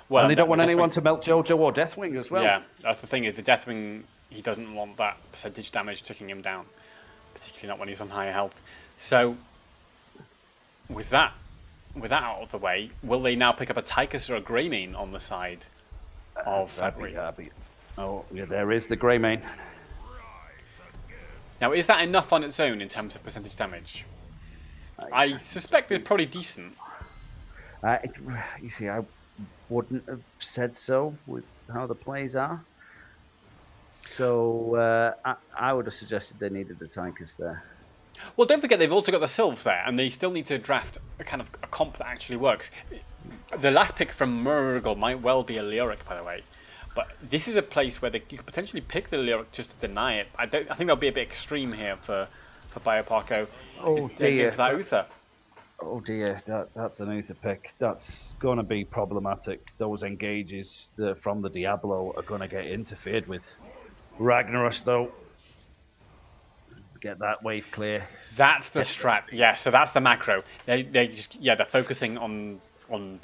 Well, and they don't want anyone to melt Jojo or Deathwing as well. Yeah, that's the thing, is the Deathwing, he doesn't want that percentage damage ticking him down, particularly not when he's on higher health. So, with that out of the way, will they now pick up a Tychus or a Greymane on the side of February? Oh, yeah, there is the Greymane. Now, is that enough on its own in terms of percentage damage? I suspect it's probably decent. You see, I wouldn't have said so with how the plays are. So I would have suggested they needed the Tychus there. Well, don't forget they've also got the Sylph there, and they still need to draft a kind of a comp that actually works. The last pick from Murgle might well be a Lyric, by the way. But this is a place where you could potentially pick the Lyric just to deny it. I think that'll be a bit extreme here for BioParco. Oh dear. For that Uther. Oh dear, that's an Uther pick. That's going to be problematic. Those engages from the Diablo are going to get interfered with. Ragnaros, though, get that wave clear. That's the strat. Yeah, so that's the macro. They just, yeah, they're focusing on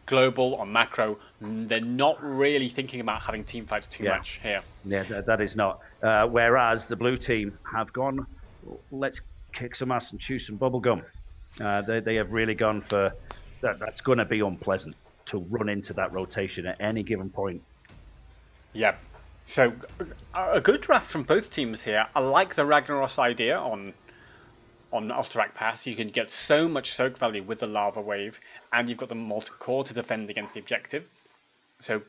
global, on macro. They're not really thinking about having team fights too Yeah, much here. yeah, that is not. Whereas the blue team have gone, let's kick some ass and chew some bubblegum. They have really gone for that. That's going to be unpleasant to run into that rotation at any given point. Yeah. So a good draft from both teams here. I like the Ragnaros idea on Alterac Pass. You can get so much soak value with the lava wave, and you've got the molten core to defend against the objective. So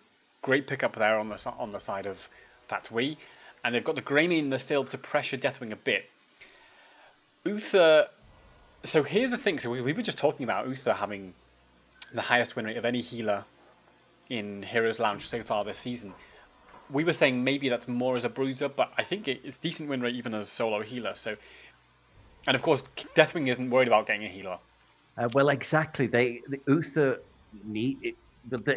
great pickup there on the side of that Wii. And they've got the Greymane and the Sylve to pressure Deathwing a bit. Uther. So here's the thing. So we were just talking about Uther having the highest win rate of any healer in Heroes Lounge so far this season. We were saying maybe that's more as a bruiser, but I think it's decent win rate even as a solo healer. So, and of course, Deathwing isn't worried about getting a healer. Well, exactly. The Uther need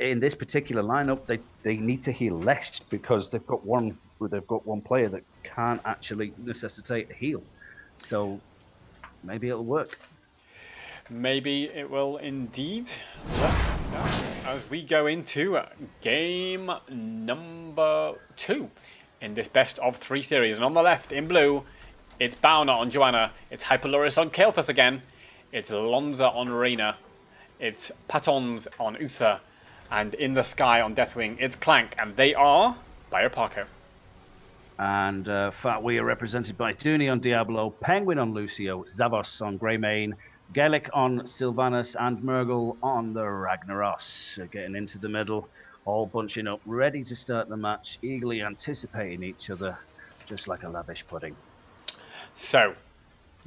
in this particular lineup. They need to heal less because they've got one player that can't actually necessitate a heal. So maybe it'll work. Maybe it will indeed. As we go into game number 2 in this best of 3 series. And on the left, in blue, it's Bauna on Joanna. It's Hyperloris on Kael'thas again. It's Lonza on Reyna. It's Patons on Uther. And in the sky on Deathwing, it's Clank. And they are BioParco. And Fat We are represented by Dooney on Diablo, Penguin on Lucio, Zavos on Greymane, Gaelic on Sylvanas, and Murgle on the Ragnaros. Getting into the middle, all bunching up, ready to start the match, eagerly anticipating each other, just like a lavish pudding. So,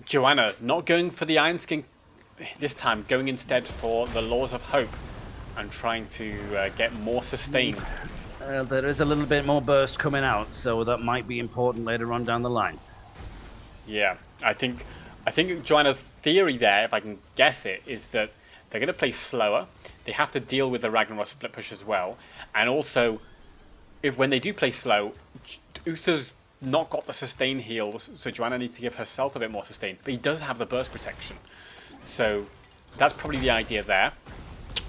Joanna not going for the Iron Skin this time, going instead for the Laws of Hope and trying to get more sustain. There is a little bit more burst coming out, so that might be important later on down the line. Yeah, I think Joanna's theory there, if I can guess it, is that they're going to play slower. They have to deal with the Ragnaros split push as well, and also, if when they do play slow, Uther's not got the sustain heals, so Joanna needs to give herself a bit more sustain. But he does have the burst protection, so that's probably the idea there.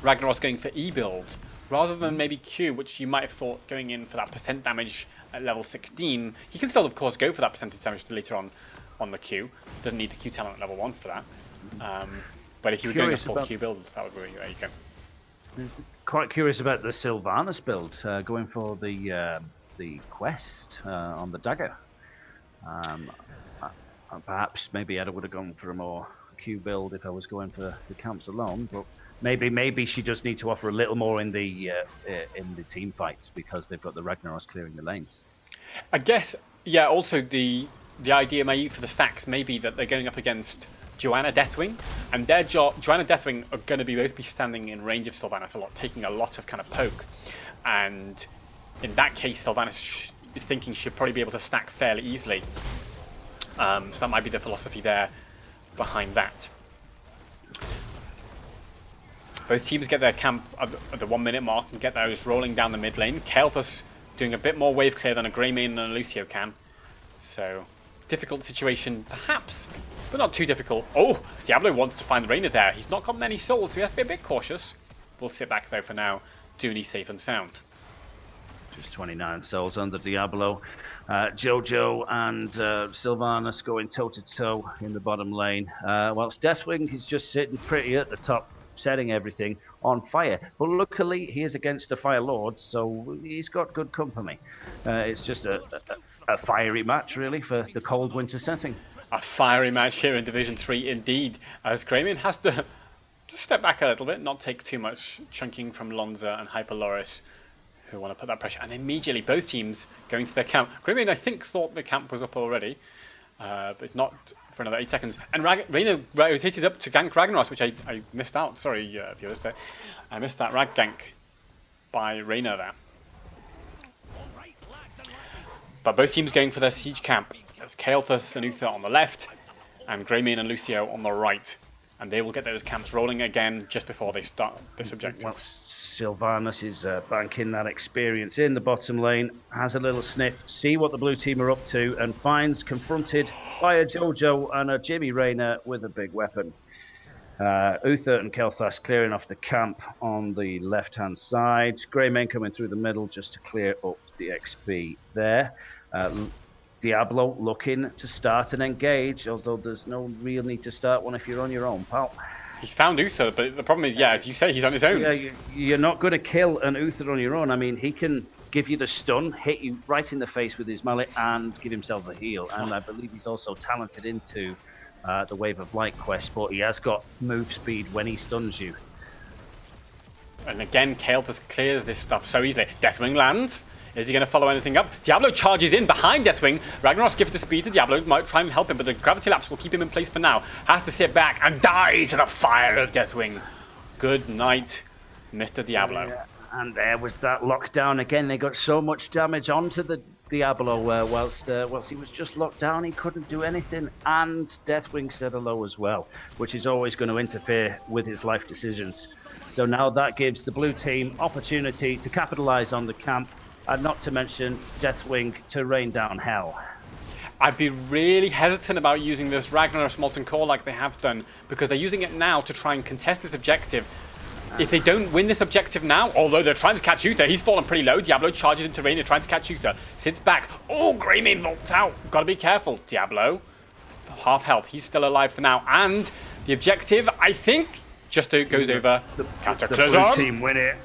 Ragnaros going for E build rather than maybe Q, which you might have thought going in for that percent damage at level 16. He can still, of course, go for that percentage damage later on the Q. Doesn't need the Q talent at level 1 for that. But if you were going a full Q build, that would be, there you go. Quite curious about the Sylvanas build, going for the quest on the dagger. Perhaps maybe I would have gone for a more Q build if I was going for the camps alone, but maybe she does need to offer a little more in the team fights because they've got the Ragnaros clearing the lanes. I guess, yeah. Also, the idea maybe for the stacks may be that they're going up against Joanna Deathwing, and their Joanna Deathwing are going to both be standing in range of Sylvanas a lot, taking a lot of kind of poke, and in that case, Sylvanas is thinking she'll probably be able to stack fairly easily. So that might be the philosophy there behind that. Both teams get their camp at the 1 minute mark and get those rolling down the mid lane. Kael'thas doing a bit more wave clear than a Greymane and a Lucio can. So, difficult situation perhaps, but not too difficult. Oh, Diablo wants to find the Reyna there. He's not got many souls, so he has to be a bit cautious. We'll sit back though for now. Dooney safe and sound. Just 29 souls under Diablo. Jojo and Sylvanas going toe-to-toe in the bottom lane. Whilst Deathwing is just sitting pretty at the top, setting everything on fire. But luckily, he is against a Fire Lord, so he's got good company. It's just a fiery match, really, for the cold winter setting. A fiery match here in Division 3 indeed, as Greymane has to just step back a little bit, not take too much chunking from Lonza and Hyperloris, who want to put that pressure. And immediately both teams going to their camp. Greymane, I think, thought the camp was up already, but it's not for another 8 seconds. And Reyna rotated up to gank Ragnaros, which I missed out. Sorry, viewers, there. I missed that rag gank by Reyna there. But both teams going for their siege camp. There's Kael'thas and Uther on the left, and Greymane and Lucio on the right. and they will get those camps rolling again just before they start this objective. Well, Sylvanas is banking that experience in the bottom lane, has a little sniff, see what the blue team are up to, and finds confronted by a Jojo and a Jimmy Rayner with a big weapon. Uther and Kel'Thas clearing off the camp on the left-hand side. Greymane coming through the middle just to clear up the XP there. Diablo looking to start and engage, although there's no real need to start one if you're on your own, pal. He's found Uther, but the problem is, yeah, as you say, he's on his own. Yeah, you're not going to kill an Uther on your own. I mean, he can give you the stun, hit you right in the face with his mallet, and give himself a heal. And I believe he's also talented into the Wave of Light quest, but he has got move speed when he stuns you. And again, Kael'thas clears this stuff so easily. Deathwing lands. Is he going to follow anything up? Diablo charges in behind Deathwing. Ragnaros gives the speed to Diablo. Might try and help him, but the Gravity Lapse will keep him in place for now. Has to sit back and die to the fire of Deathwing. Good night, Mr. Diablo. And there was that lockdown again. They got so much damage onto the Diablo whilst he was just locked down. He couldn't do anything. And Deathwing said hello as well, which is always going to interfere with his life decisions. So now that gives the blue team opportunity to capitalize on the camp. And not to mention Deathwing to rain down hell. I'd be really hesitant about using this Ragnaros Molten Core like they have done, because they're using it now to try and contest this objective. If they don't win this objective now, although they're trying to catch Uther, he's fallen pretty low. Diablo charges into rain, they're trying to catch Uther. Sits back. Oh, Greymane vaults out. Gotta be careful. Diablo, half health. He's still alive for now. And the objective, I think, just goes over. Cataclysm. The blue team win it.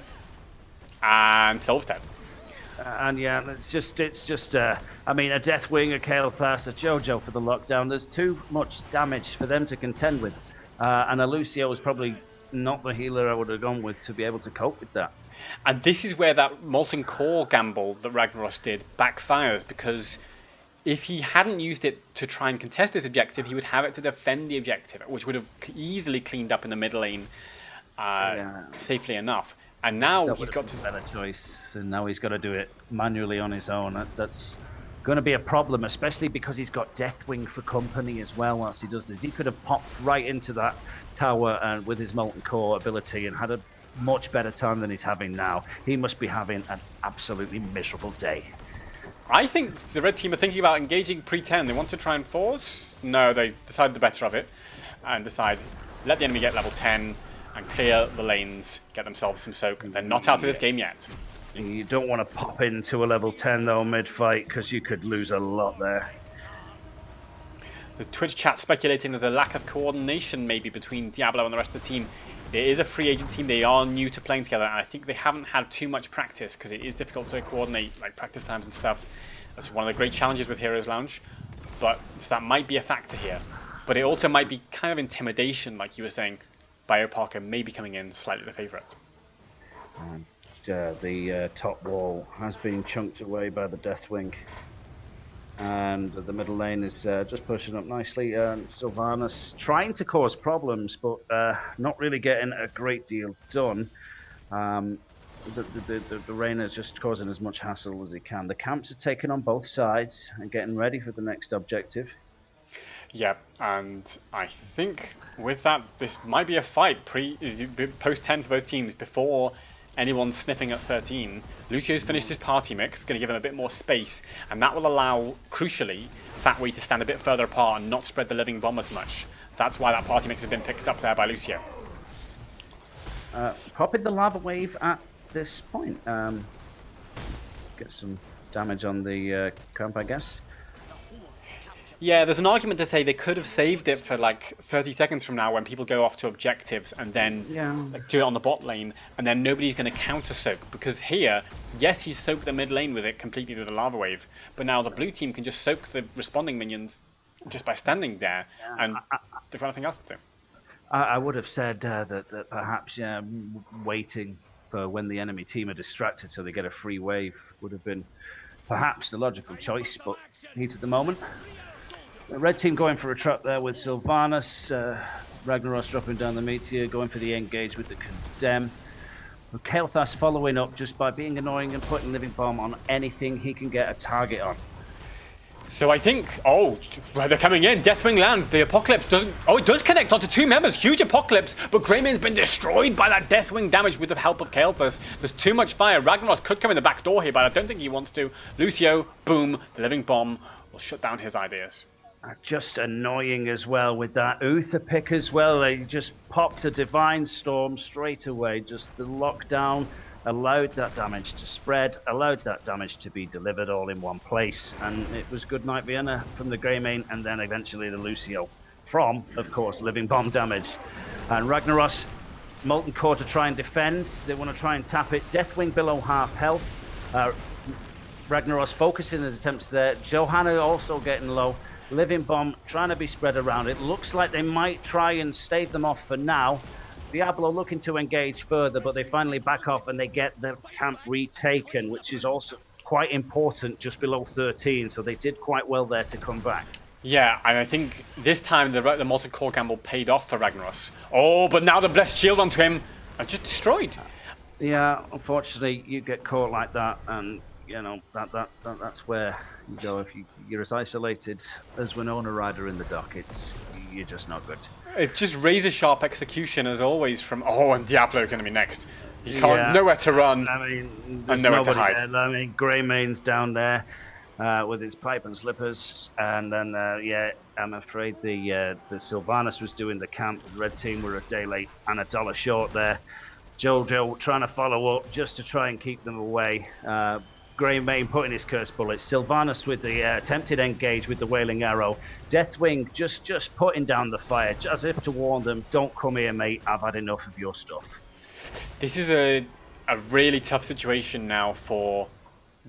And Sylv's dead. And yeah, it's just I mean, a Deathwing, a Kael'Thas, a Jojo for the lockdown. There's too much damage for them to contend with. And a Lucio is probably not the healer I would have gone with to be able to cope with that. And this is where that Molten Core gamble that Ragnaros did backfires, because if he hadn't used it to try and contest this objective, he would have it to defend the objective, which would have easily cleaned up in the mid lane safely enough. And now he's got a better choice, and now he's got to do it manually on his own. That's going to be a problem, especially because he's got Deathwing for company as well. Whilst he does this, he could have popped right into that tower and with his Molten Core ability and had a much better time than he's having now. He must be having an absolutely miserable day. I think the red team are thinking about engaging pre-10. They want to try and force. No, they decide the better of it and decide let the enemy get level 10. And clear the lanes, get themselves some soak. They're not out of this game yet. You don't want to pop into a level 10 though mid-fight, because you could lose a lot there. The Twitch chat speculating there's a lack of coordination maybe between Diablo and the rest of the team. It is a free agent team, they are new to playing together, and I think they haven't had too much practice, because it is difficult to coordinate like practice times and stuff. That's one of the great challenges with Heroes Lounge, but so that might be a factor here. But it also might be kind of intimidation, like you were saying. BioParco may be coming in slightly the favourite. And the top wall has been chunked away by the Deathwing. And the middle lane is just pushing up nicely. Sylvanas trying to cause problems, but not really getting a great deal done. The Rain is just causing as much hassle as he can. The camps are taken on both sides and getting ready for the next objective. Yeah, and I think with that, this might be a fight post 10 for both teams before anyone's sniffing at 13. Lucio's finished his party mix, going to give him a bit more space, and that will allow, crucially, Fatwee to stand a bit further apart and not spread the living bomb as much. That's why that party mix has been picked up there by Lucio. Popping the lava wave at this point. Get some damage on the camp, I guess. Yeah, there's an argument to say they could have saved it for like 30 seconds from now when people go off to objectives and then do it on the bot lane, and then nobody's going to counter soak, because here, yes, he's soaked the mid lane with it completely with the lava wave, but now the blue team can just soak the responding minions just by standing there and they've got nothing else to do. I would have said that perhaps waiting for when the enemy team are distracted so they get a free wave would have been perhaps the logical choice, but heat at the moment. The red team going for a trap there with Sylvanas, Ragnaros dropping down the meteor, going for the engage with the condemn. Kael'Thas following up just by being annoying and putting living bomb on anything he can get a target on. So I think, oh, right, they're coming in. Deathwing lands. The Apocalypse doesn't. Oh, it does connect onto 2 members. Huge Apocalypse, but Greymane's been destroyed by that Deathwing damage with the help of Kael'thas. There's too much fire. Ragnaros could come in the back door here, but I don't think he wants to. Lucio, boom, the Living Bomb will shut down his ideas. Just annoying as well with that Uther pick as well. They just popped a Divine Storm straight away. Just the lockdown allowed that damage to spread, allowed that damage to be delivered all in one place. And it was good night Vienna from the Greymane, and then eventually the Lucio from, of course, Living Bomb damage. And Ragnaros, Molten Core to try and defend. They want to try and tap it. Deathwing below half health. Ragnaros focusing his attempts there. Johanna also getting low. Living Bomb trying to be spread around. It looks like they might try and stave them off for now. Diablo looking to engage further, but they finally back off and they get their camp retaken, which is also quite important, just below 13. So they did quite well there to come back. Yeah, and I think this time the Molten Core gamble paid off for Ragnaros. Oh, but now the Blessed Shield onto him are just destroyed. Yeah, unfortunately, you get caught like that, and you know that's where you go. If you're as isolated as Winona Ryder in the dock, you're just not good. It's just razor sharp execution as always from. Oh, and Diablo going to be next. You can't nowhere to run. I mean, and nowhere to hide. I mean, Greymane's down there with his pipe and slippers, and then yeah, I'm afraid the Sylvanas was doing the camp. The red team were a day late and $1 short there. Jojo trying to follow up just to try and keep them away. Greymane putting his curse bullets. Sylvanas with the attempted engage with the Wailing Arrow. Deathwing just putting down the fire, as if to warn them, don't come here, mate, I've had enough of your stuff. This is a really tough situation now for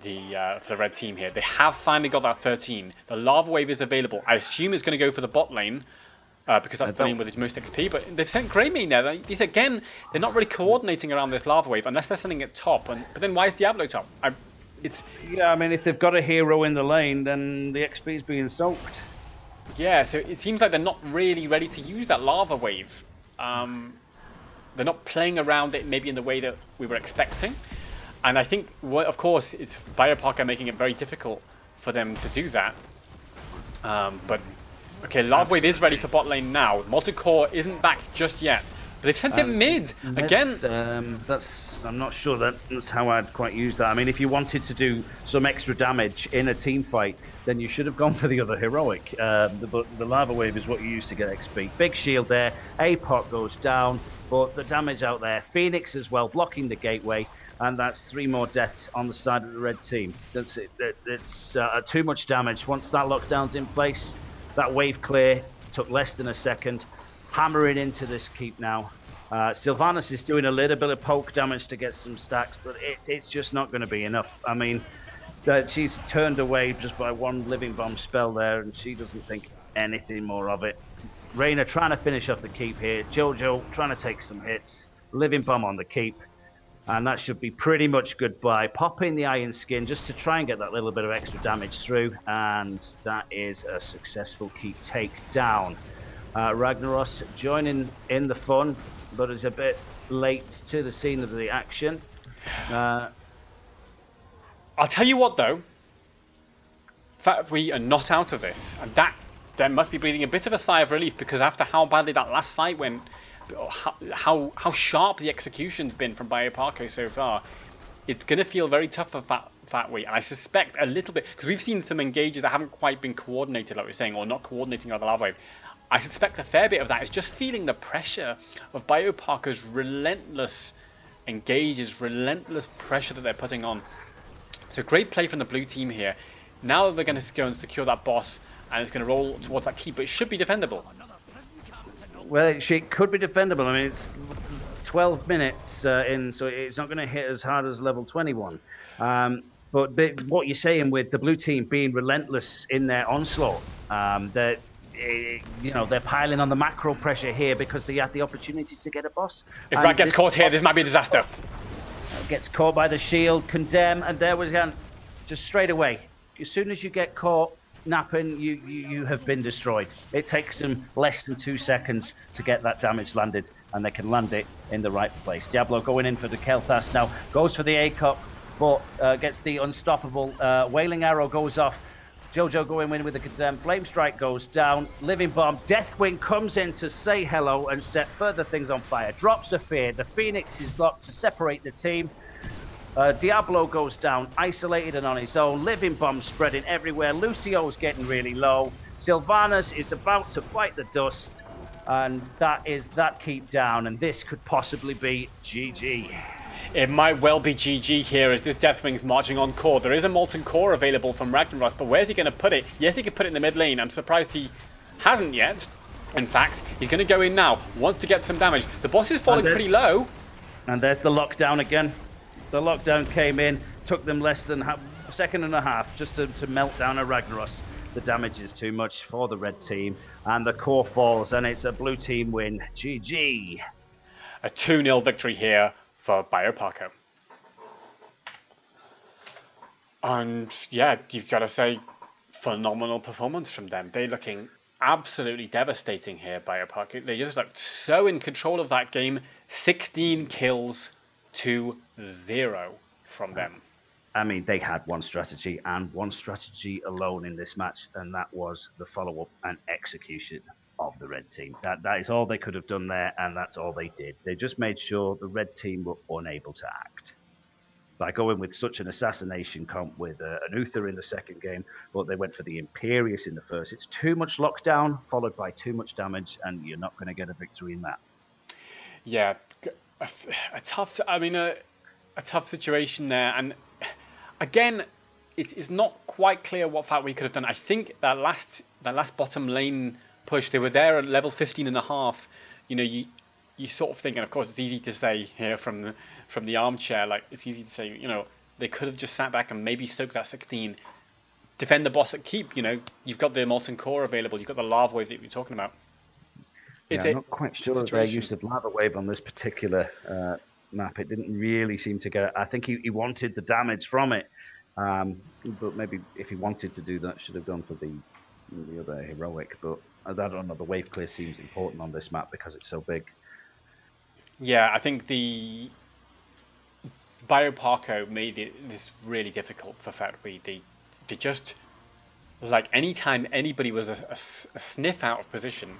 the red team here. They have finally got that 13. The Lava Wave is available. I assume it's going to go for the bot lane. Because that's the lane with the most XP, but they've sent Greymane there. These again, they're not really coordinating around this Lava Wave unless they're sending it top. But then why is Diablo top? Yeah, I mean, if they've got a hero in the lane, then the XP is being soaked. Yeah, so it seems like they're not really ready to use that Lava Wave. They're not playing around it maybe in the way that we were expecting. And I think, of course, it's BioParco making it very difficult for them to do that. But okay, Lava Wave is ready for bot lane now. Molten Core isn't back just yet. But they've sent it mid. Again. I'm not sure that's how I'd quite use that. I mean, if you wanted to do some extra damage in a team fight, then you should have gone for the other heroic. But the Lava Wave is what you use to get XP. Big shield there. APOC goes down, but the damage out there. Phoenix as well, blocking the gateway. And that's 3 more deaths on the side of the red team. That's it. It's too much damage. Once that lockdown's in place, that wave clear took less than a second. Hammering into this keep now. Sylvanas is doing a little bit of poke damage to get some stacks, but it's just not going to be enough. I mean, she's turned away just by 1 Living Bomb spell there, and she doesn't think anything more of it. Reyna trying to finish off the keep here. Jojo trying to take some hits. Living Bomb on the keep. And that should be pretty much goodbye. Pop in the Iron Skin just to try and get that little bit of extra damage through. And that is a successful keep take down. Ragnaros joining in the fun, but is a bit late to the scene of the action. I'll tell you what, though. The fact we are not out of this, and that must be breathing a bit of a sigh of relief, because after how badly that last fight went, how sharp the execution's been from BioParco so far, it's going to feel very tough for Fatwee. And I suspect a little bit, because we've seen some engages that haven't quite been coordinated, like we're saying, or not coordinating on the Lava Wave. I suspect a fair bit of that is just feeling the pressure of BioParco's relentless engages, relentless pressure that they're putting on. So great play from the blue team here. Now they're going to go and secure that boss, and it's going to roll towards that keep, but it should be defendable. Well, it could be defendable. I mean, it's 12 minutes in, so it's not going to hit as hard as level 21. But what you're saying with the blue team being relentless in their onslaught, they're piling on the macro pressure here because they had the opportunity to get a boss. If Rag gets caught here, this might be a disaster. Gets caught by the shield, condemn, and there was just straight away. As soon as you get caught napping, you have been destroyed. It takes them less than 2 seconds to get that damage landed, and they can land it in the right place. Diablo going in for the Kael'thas now, goes for the ACOP, but gets the unstoppable Wailing Arrow goes off. Jojo going in with the condemned. Flame Strike goes down. Living Bomb. Deathwing comes in to say hello and set further things on fire. Drops a fear. The Phoenix is locked to separate the team. Diablo goes down, isolated and on his own. Living Bomb spreading everywhere. Lucio's getting really low. Sylvanas is about to bite the dust. And that is that keep down. And this could possibly be GG. It might well be GG here as this Deathwing's marching on core. There is a Molten Core available from Ragnaros, but where's he going to put it? Yes, he could put it in the mid lane. I'm surprised he hasn't yet. In fact, he's going to go in now. Wants to get some damage. The boss is falling pretty low. And there's the lockdown again. The lockdown came in, took them less than a second and a half just to melt down a Ragnaros. The damage is too much for the red team, and the core falls, and it's a blue team win. GG. A 2-0 victory here for BioParco. And yeah, you've got to say, phenomenal performance from them. They're looking absolutely devastating here, BioParco. They just looked so in control of that game. 16 kills to 0 from them. I mean, they had one strategy and one strategy alone in this match, and that was the follow-up and execution of the red team. That is all they could have done there, and that's all they did. They just made sure the red team were unable to act by going with such an assassination comp with an Uther in the second game, but they went for the Imperious in the first. It's too much lockdown followed by too much damage, and you're not going to get a victory in that. Yeah, a tough situation there, and again, it's not quite clear what Fat we could have done. I think that last bottom lane push, they were there at level 15 and a half. You know, you sort of think, and of course it's easy to say here from the armchair, like it's easy to say, you know, they could have just sat back and maybe soaked that 16, defend the boss at keep. You know, you've got the Molten Core available, you've got the Lava Wave that you're talking about. Yeah, I'm not quite sure of their use of Lava Wave on this particular map. It didn't really seem to get. I think he wanted the damage from it, but maybe if he wanted to do that, should have gone for the other heroic. But I don't know. The wave clear seems important on this map because it's so big. Yeah, I think the BioParco made this really difficult for Fatwi. They just, like, anytime anybody was a sniff out of position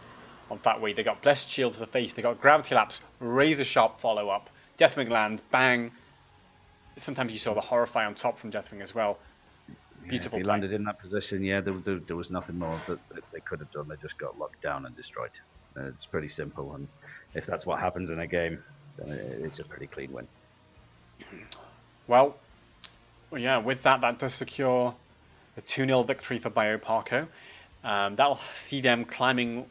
on Fatwi, they got Blessed Shield to the face, they got Gravity Lapse, Razor Sharp follow up, Deathwing land, bang. Sometimes you saw the Horrify on top from Deathwing as well. Beautiful. If he landed in that position, yeah, there was nothing more that they could have done. They just got locked down and destroyed. It's pretty simple, and if that's what happens in a game, then it's a pretty clean win. Well, yeah, with that does secure a 2-0 victory for BioParco. That'll see them climbing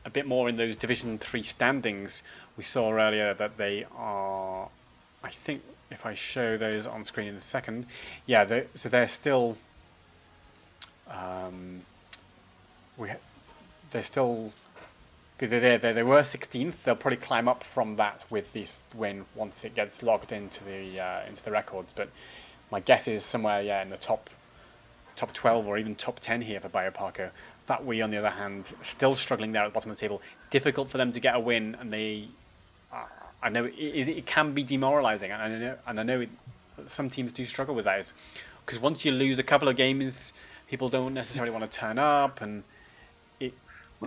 a bit more in those Division 3 standings. We saw earlier that they are, I think, if I show those on screen in a second, yeah, so they're still, they're still, they were 16th. They'll probably climb up from that with this win once it gets logged into the records. But my guess is somewhere, yeah, in the top 12 or even top 10 here for BioParco. Fatwi, on the other hand, still struggling there at the bottom of the table. Difficult for them to get a win, and I know it can be demoralising, and I know some teams do struggle with that, because once you lose a couple of games, people don't necessarily want to turn up, and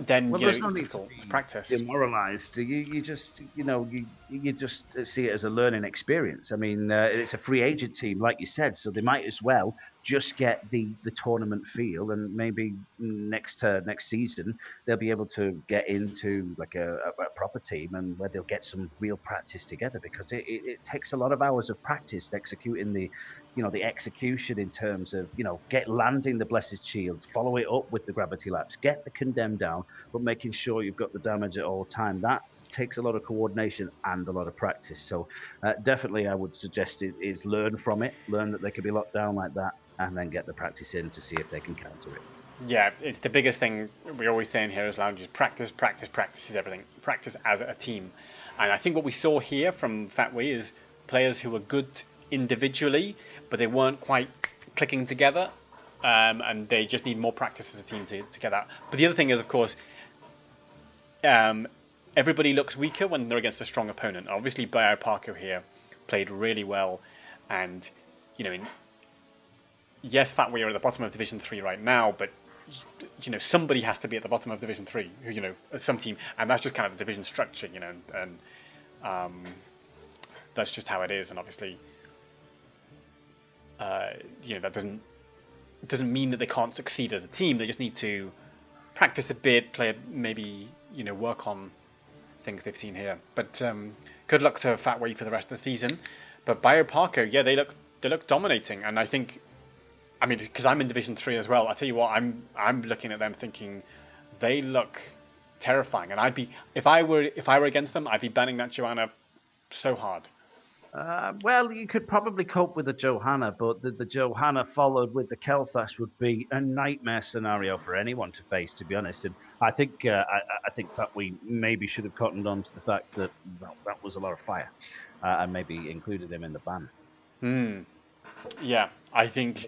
then well, it's difficult to practice. Demoralized. You just you just see it as a learning experience. I mean, it's a free agent team, like you said, so they might as well just get the tournament feel, and maybe next season they'll be able to get into like a proper team, and where they'll get some real practice together, because it takes a lot of hours of practice executing the execution in terms of, get landing the Blessed Shield, follow it up with the Gravity Lapse, get the Condemn down, but making sure you've got the damage at all time. That takes a lot of coordination and a lot of practice. So definitely I would suggest it is learn from it, learn that they could be locked down like that, and then get the practice in to see if they can counter it. Yeah, it's the biggest thing we always say in Heroes Lounge is practice, practice, practice is everything. Practice as a team. And I think what we saw here from Fatwi is players who were good individually, but they weren't quite clicking together, and they just need more practice as a team to get that. But the other thing is, of course, everybody looks weaker when they're against a strong opponent. Obviously, BioParco here played really well, and yes, Fatway are at the bottom of Division 3 right now, but somebody has to be at the bottom of Division 3. Some team, and that's just kind of the division structure. And that's just how it is. And obviously, that doesn't mean that they can't succeed as a team. They just need to practice a bit, maybe work on things they've seen here. But good luck to Fatway for the rest of the season. But BioParco, yeah, they look dominating, and I think, I mean, because I'm in Division 3 as well. I tell you what, I'm looking at them thinking they look terrifying, and if I were against them, I'd be banning that Joanna so hard. Well, you could probably cope with the Johanna, but the Johanna followed with the Kelsash would be a nightmare scenario for anyone to face, to be honest. And I think I think that we maybe should have cottoned on to the fact that that was a lot of fire, and maybe included them in the ban. Yeah, I think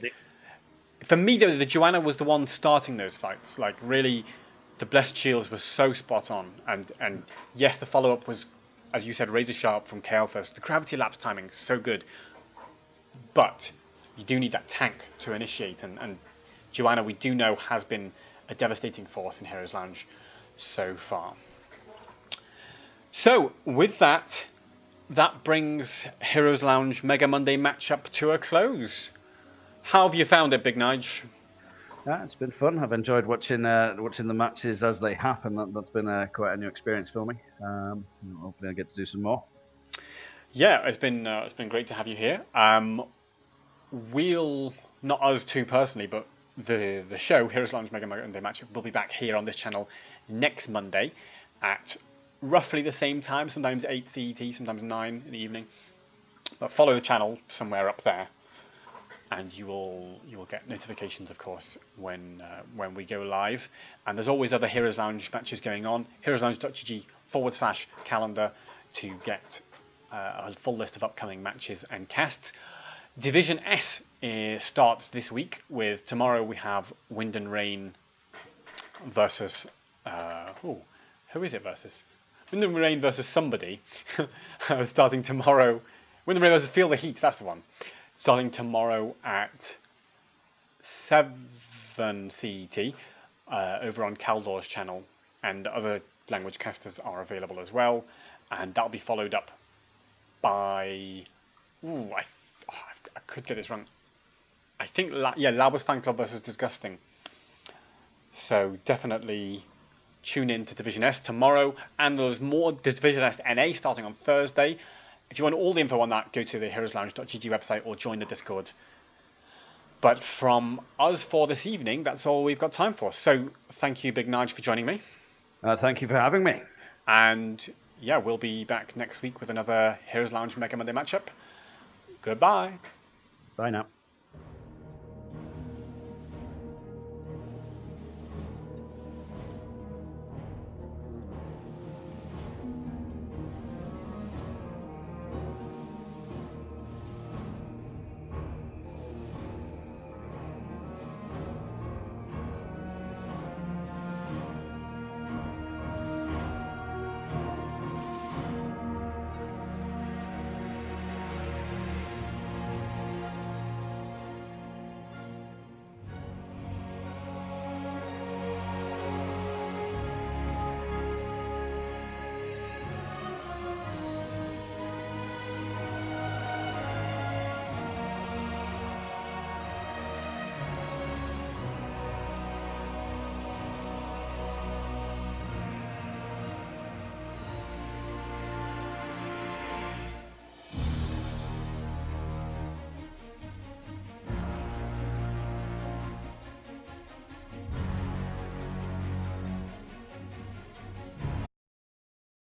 for me though, the Joanna was the one starting those fights. Like really, the blessed shields was so spot on, and yes, the follow up was, as you said, razor sharp from Kael'thas. The gravity lapse timing is so good, but you do need that tank to initiate, and Joanna, we do know, has been a devastating force in Heroes Lounge so far. So with that, that brings Heroes Lounge Mega Monday matchup to a close. How have you found it, Big Nige? Yeah, it's been fun. I've enjoyed watching the matches as they happen. That's been quite a new experience for me. Hopefully, I get to do some more. Yeah, it's been great to have you here. We'll, not us two personally, but the show Heroes Lounge Mega Monday matchup will be back here on this channel next Monday at roughly the same time. Sometimes 8 CET, sometimes 9 in the evening. But follow the channel somewhere up there, and you will get notifications, of course, when we go live. And there's always other Heroes Lounge matches going on. heroeslounge.gg/calendar to get a full list of upcoming matches and casts. Division S starts this week with tomorrow we have Wind and Rain versus who is it versus? Wind and Rain versus somebody starting tomorrow. Wind and Rain versus Feel the Heat, that's the one. Starting tomorrow at 7 CET over on Caldor's channel, and other language casters are available as well. And that'll be followed up by I could get this wrong. I think Labus Fan Club versus Disgusting. So definitely tune in to Division S tomorrow, and there's more Division S NA starting on Thursday. If you want all the info on that, go to the heroeslounge.gg website or join the Discord. But from us for this evening, that's all we've got time for. So thank you, Big Nige, for joining me. Thank you for having me. And yeah, we'll be back next week with another Heroes Lounge Mega Monday matchup. Goodbye. Bye now.